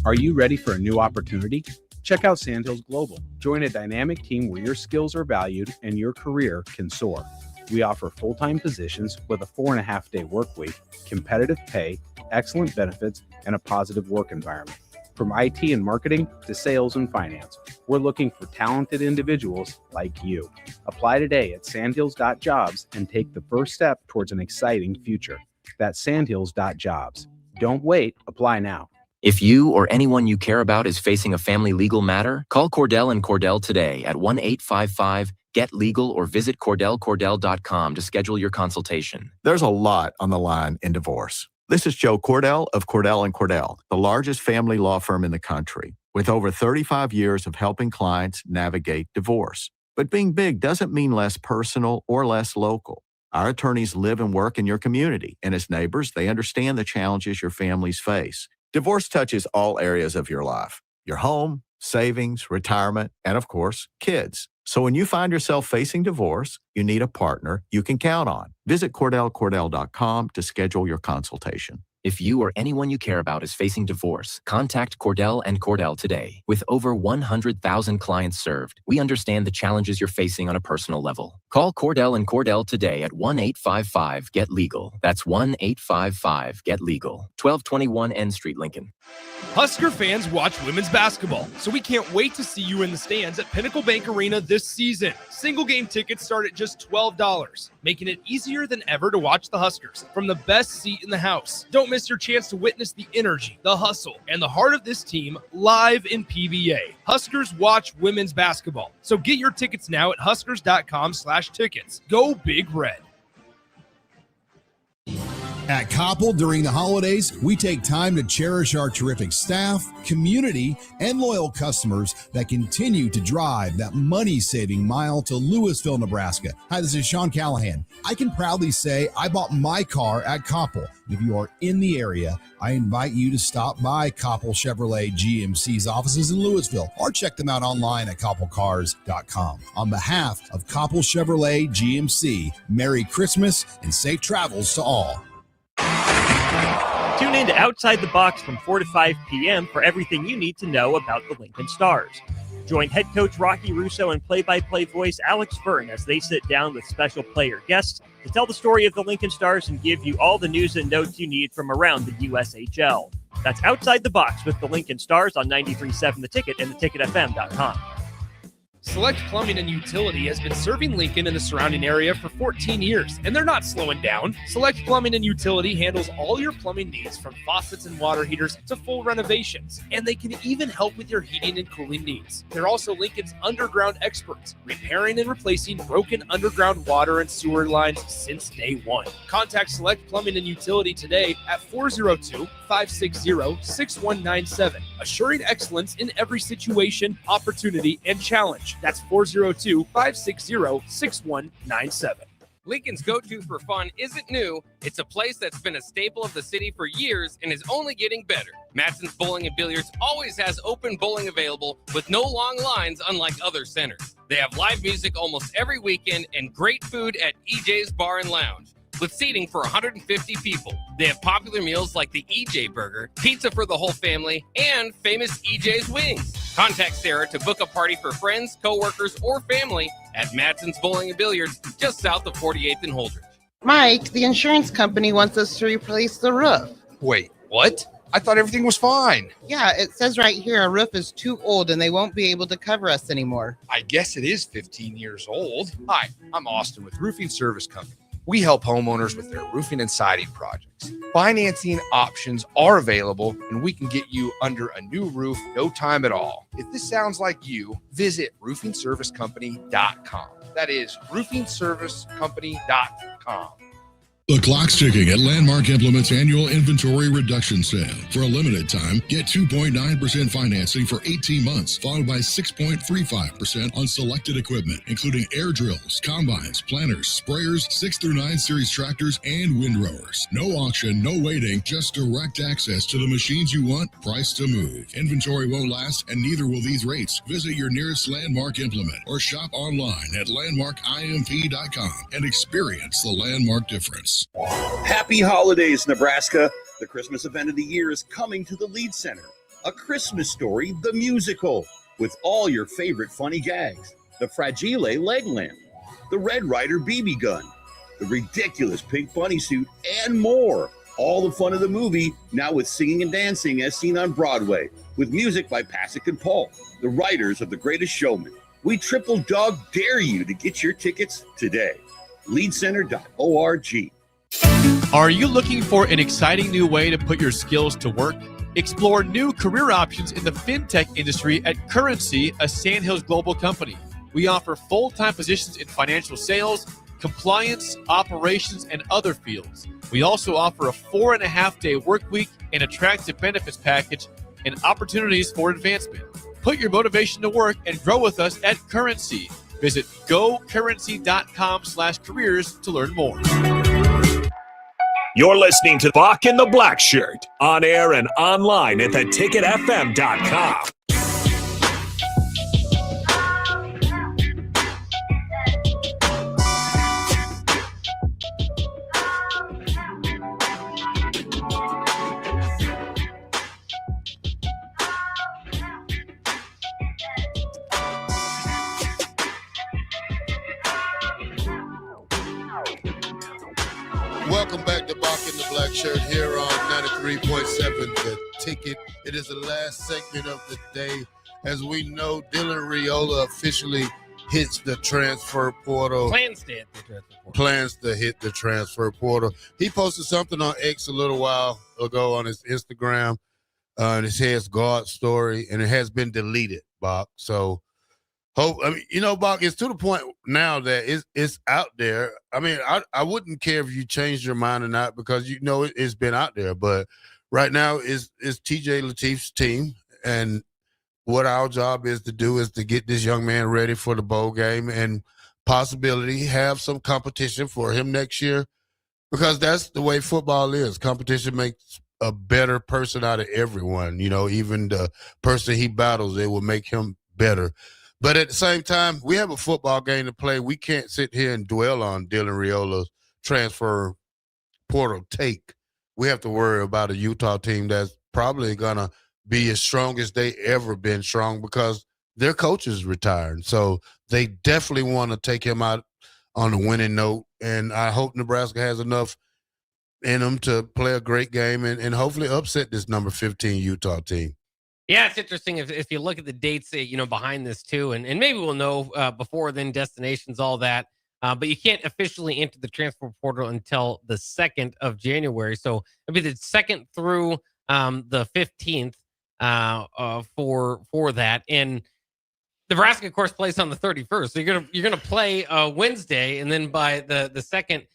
Are you ready for a new opportunity? Check out Sandhills Global. Join a dynamic team where your skills are valued and your career can soar. We offer full-time positions with a 4.5-day work week, competitive pay, excellent benefits, and a positive work environment. From IT and marketing to sales and finance, we're looking for talented individuals like you. Apply today at sandhills.jobs and take the first step towards an exciting future. That's sandhills.jobs. Don't wait. Apply now. If you or anyone you care about is facing a family legal matter, call Cordell & Cordell today at 1-855-GET-LEGAL or visit CordellCordell.com to schedule your consultation. There's a lot on the line in divorce. This is Joe Cordell of Cordell & Cordell, the largest family law firm in the country, with over 35 years of helping clients navigate divorce. But being big doesn't mean less personal or less local. Our attorneys live and work in your community, and as neighbors, they understand the challenges your families face. Divorce touches all areas of your life: your home, savings, retirement, and of course, kids. So when you find yourself facing divorce, you need a partner you can count on. Visit CordellCordell.com to schedule your consultation. If you or anyone you care about is facing divorce, contact Cordell & Cordell today. With over 100,000 clients served, we understand the challenges you're facing on a personal level. Call Cordell & Cordell today at 1-855-GET-LEGAL. That's 1-855-GET-LEGAL. 1221 N Street, Lincoln. Husker fans watch women's basketball, so we can't wait to see you in the stands at Pinnacle Bank Arena this season. Single game tickets start at just $12, making it easier than ever to watch the Huskers from the best seat in the house. Don't miss your chance to witness the energy, the hustle, and the heart of this team live in PBA. Huskers watch women's basketball. So get your tickets now at huskers.com/tickets. Go Big Red. At Koppel, during the holidays, we take time to cherish our terrific staff, community, and loyal customers that continue to drive that money-saving mile to Louisville, Nebraska. Hi, this is Sean Callahan. I can proudly say I bought my car at Koppel. If you are in the area, I invite you to stop by Koppel Chevrolet GMC's offices in Louisville or check them out online at koppelcars.com. On behalf of Koppel Chevrolet GMC, Merry Christmas and safe travels to all. Tune in to Outside the Box from 4 to 5 p.m. for everything you need to know about the Lincoln Stars. Join head coach Rocky Russo and play-by-play voice Alex Fern as they sit down with special player guests to tell the story of the Lincoln Stars and give you all the news and notes you need from around the USHL. That's Outside the Box with the Lincoln Stars on 93.7 The Ticket and theticketfm.com. Select Plumbing and Utility has been serving Lincoln and the surrounding area for 14 years, and they're not slowing down. Select Plumbing and Utility handles all your plumbing needs from faucets and water heaters to full renovations, and they can even help with your heating and cooling needs. They're also Lincoln's underground experts, repairing and replacing broken underground water and sewer lines since day one. Contact Select Plumbing and Utility today at 402-560-6197, assuring excellence in every situation, opportunity, and challenge. That's 402-560-6197. Lincoln's go-to for fun isn't new. It's a place that's been a staple of the city for years and is only getting better. Matson's Bowling and Billiards always has open bowling available with no long lines, unlike other centers. They have live music almost every weekend and great food at EJ's Bar and Lounge, with seating for 150 people. They have popular meals like the EJ Burger, pizza for the whole family, and famous EJ's Wings. Contact Sarah to book a party for friends, coworkers, or family at Matson's Bowling and Billiards, just south of 48th and Holdridge. Mike, the insurance company wants us to replace the roof. Wait, what? I thought everything was fine. Yeah, it says right here our roof is too old and they won't be able to cover us anymore. I guess it is 15 years old. Hi, I'm Austin with Roofing Service Company. We help homeowners with their roofing and siding projects. Financing options are available, and we can get you under a new roof no time at all. If this sounds like you, visit roofingservicecompany.com. That is roofingservicecompany.com. The clock's ticking at Landmark Implement's annual inventory reduction sale. For a limited time, get 2.9% financing for 18 months, followed by 6.35% on selected equipment, including air drills, combines, planters, sprayers, 6 through 9 series tractors, and windrowers. No auction, no waiting, just direct access to the machines you want, price to move. Inventory won't last, and neither will these rates. Visit your nearest Landmark Implement or shop online at landmarkimp.com and experience the Landmark difference. Happy holidays, Nebraska. The Christmas event of the year is coming to the Lead Center. A Christmas Story, the musical, with all your favorite funny gags. The Fragile leg lamp, the Red Ryder BB gun, the ridiculous pink bunny suit, and more. All the fun of the movie, now with singing and dancing as seen on Broadway, with music by Pasek and Paul, the writers of The Greatest Showman. We triple dog dare you to get your tickets today. Leadcenter.org. Are you looking for an exciting new way to put your skills to work? Explore new career options in the fintech industry at Currency, a Sandhills global company. We offer full-time positions in financial sales, compliance, operations, and other fields. We also offer a 4.5-day work week, an attractive benefits package, and opportunities for advancement. Put your motivation to work and grow with us at Currency. Visit gocurrency.com/careers to learn more. You're listening to Bock the Blackshirt, on air and online at theticketfm.com. Welcome back to Bock The Blackshirt here on 93.7 The Ticket. It is the last segment of the day. As we know, Dylan RAIOLA officially hits the transfer portal. Plans to hit the transfer portal. Plans to hit the transfer portal. He posted something on X a little while ago on his Instagram, and it says guard story, and it has been deleted, Bob. So, Bob, it's to the point now that it's out there. I mean, I wouldn't care if you changed your mind or not because it's been out there. But right now, it's TJ Latif's team, and what our job is to do is to get this young man ready for the bowl game and possibility have some competition for him next year, because that's the way football is. Competition makes a better person out of everyone. Even the person he battles, it will make him better. But at the same time, we have a football game to play. We can't sit here and dwell on Dylan Raiola's transfer portal take. We have to worry about a Utah team that's probably going to be as strong as they ever been strong because their coach is retired. So they definitely want to take him out on a winning note. And I hope Nebraska has enough in them to play a great game and hopefully upset this number 15 Utah team. Yeah, it's interesting if you look at the dates, behind this too, and maybe we'll know before then destinations, all that. But you can't officially enter the transfer portal until the 2nd of January. So it'll be the 2nd through the 15th for that. And Nebraska, of course, plays on the 31st. So you're gonna play Wednesday, and then by the 2nd,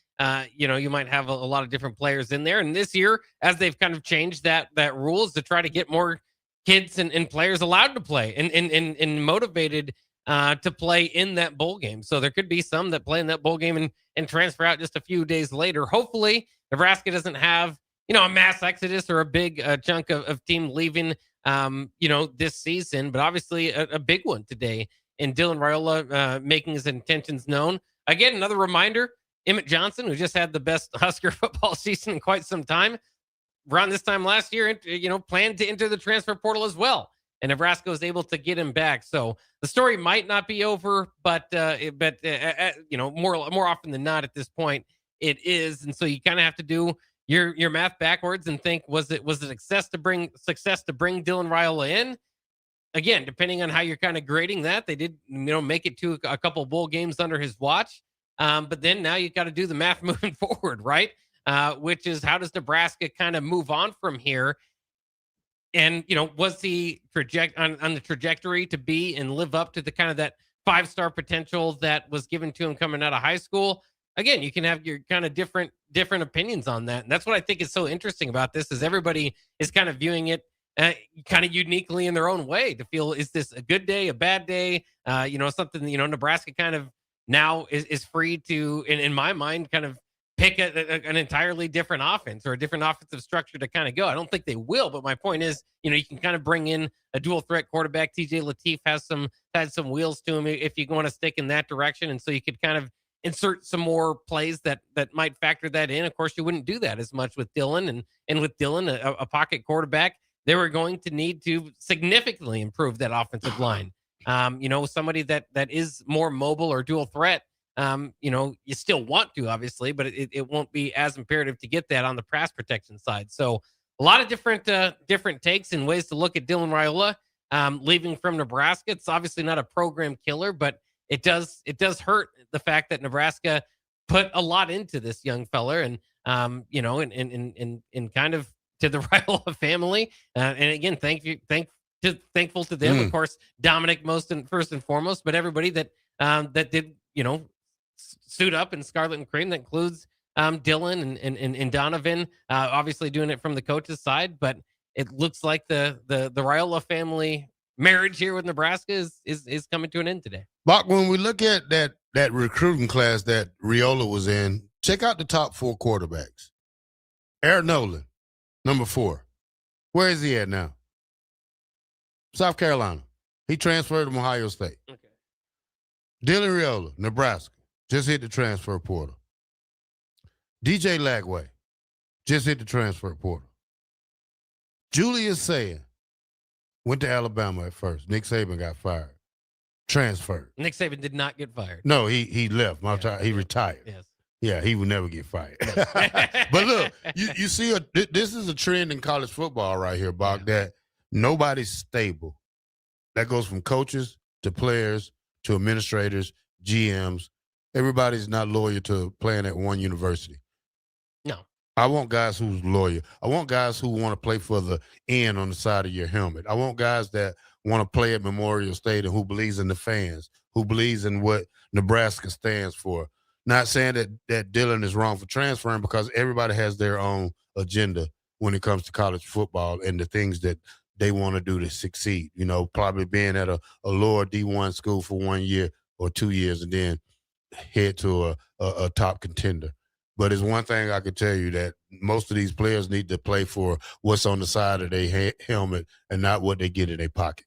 you might have a lot of different players in there. And this year, as they've kind of changed that rules to try to get more kids and players allowed to play and motivated to play in that bowl game. So there could be some that play in that bowl game and transfer out just a few days later. Hopefully, Nebraska doesn't have a mass exodus or a big chunk of team leaving this season, but obviously a big one today. And Dylan Raiola making his intentions known. Again, another reminder, Emmett Johnson, who just had the best Husker football season in quite some time, around this time last year, planned to enter the transfer portal as well. And Nebraska was able to get him back. So the story might not be over, but more often than not at this point, it is. And so you kind of have to do your math backwards and think, was it success to bring Dylan Raiola in? Again, depending on how you're kind of grading that, they did make it to a couple bowl games under his watch. But then now you got to do the math moving forward, right? Which is, how does Nebraska kind of move on from here? And, was he on the trajectory to be and live up to the kind of that 5-star potential that was given to him coming out of high school? Again, you can have your kind of different opinions on that. And that's what I think is so interesting about this, is everybody is kind of viewing it kind of uniquely in their own way to feel, is this a good day, a bad day? Something, Nebraska kind of now is free to, in my mind, kind of pick an entirely different offense or a different offensive structure to kind of go. I don't think they will, but my point is, you can kind of bring in a dual threat quarterback. TJ Latif had some wheels to him if you want to stick in that direction. And so you could kind of insert some more plays that might factor that in. Of course, you wouldn't do that as much with Dylan, and with Dylan, a pocket quarterback, they were going to need to significantly improve that offensive line. Somebody that is more mobile or dual threat. You still want to, obviously, but it won't be as imperative to get that on the pass protection side. So a lot of different takes and ways to look at Dylan Raiola leaving from Nebraska. It's obviously not a program killer, but it does hurt the fact that Nebraska put a lot into this young fella, and and kind of to the Raiola family. And again, thankful to them, of course, Dominic first and foremost, but everybody that did suit up in scarlet and cream. That includes Dylan and Donovan, obviously doing it from the coach's side. But it looks like the Raiola family marriage here with Nebraska is coming to an end today. Bach, when we look at that recruiting class that Raiola was in, check out the top 4 quarterbacks. Aaron Nolan, number 4. Where is he at now? South Carolina. He transferred from Ohio State. Okay. Dylan Raiola, Nebraska, just hit the transfer portal. DJ Lagway just hit the transfer portal. Julius Sayre went to Alabama at first. Nick Saban got fired. Transferred. Nick Saban did not get fired. No, he left. He retired. Yes. Yeah, he would never get fired. But look, you see, this is a trend in college football right here, Bach, that nobody's stable. That goes from coaches to players to administrators, GMs. Everybody's not loyal to playing at one university. No. I want guys who's loyal. I want guys who want to play for the N on the side of your helmet. I want guys that want to play at Memorial Stadium, who believes in the fans, who believes in what Nebraska stands for. Not saying that Dylan is wrong for transferring, because everybody has their own agenda when it comes to college football and the things that they want to do to succeed. You know, probably being at a lower D1 school for 1 year or 2 years and then head to a top contender. But it's one thing I can tell you, that most of these players need to play for what's on the side of their helmet and not what they get in their pocket.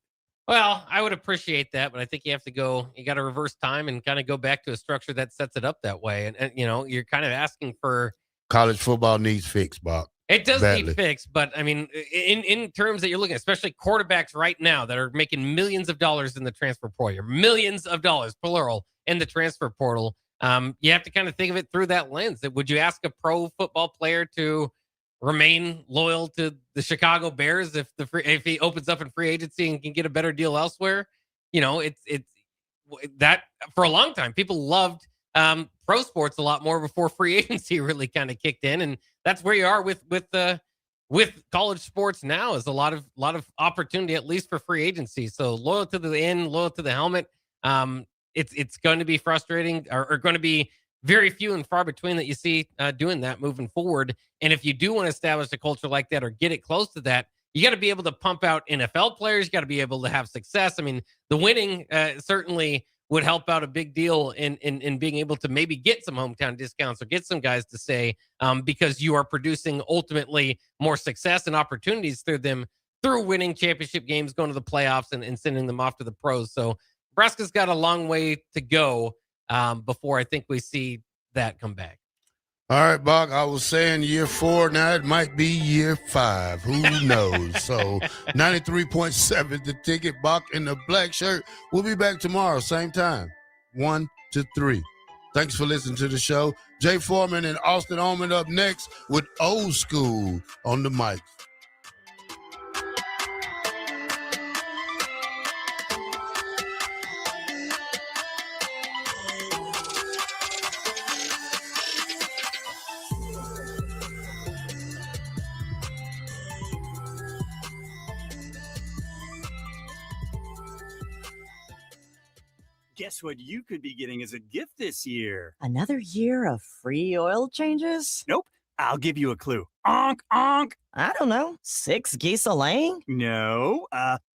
Well, I would appreciate that, but I think you got to reverse time and kind of go back to a structure that sets it up that way. And you know, you're kind of asking for college football needs fixed, Bob. It does badly. need fixed, but I mean, in terms that you're looking at, especially quarterbacks right now that are making millions of dollars in the transfer portal, millions of dollars, plural, in the transfer portal, you have to kind of think of it through that lens. That would you ask a pro football player to remain loyal to the Chicago Bears if he opens up in free agency and can get a better deal elsewhere? You know, it's that for a long time people loved pro sports a lot more before free agency really kind of kicked in, and that's where you are with college sports now, is a lot of opportunity, at least for free agency. So loyal to the end, loyal to the helmet. It's going to be frustrating, or going to be very few and far between that you see doing that moving forward. And if you do want to establish a culture like that or get it close to that, you got to be able to pump out NFL players. You got to be able to have success. I mean, the winning certainly would help out a big deal in being able to maybe get some hometown discounts or get some guys to stay, because you are producing ultimately more success and opportunities through winning championship games, going to the playoffs, and sending them off to the pros. So Nebraska's got a long way to go before I think we see that come back. All right, Bach, I was saying year 4. Now it might be year 5. Who knows? So 93.7 The Ticket, Bock in the Black Shirt. We'll be back tomorrow, same time, 1 to 3. Thanks for listening to the show. Jay Foreman and Austin Ullman up next with Old School on the mic. Guess what you could be getting as a gift this year? Another year of free oil changes? Nope. I'll give you a clue. Onk, onk. I don't know. 6 geese a laying? No.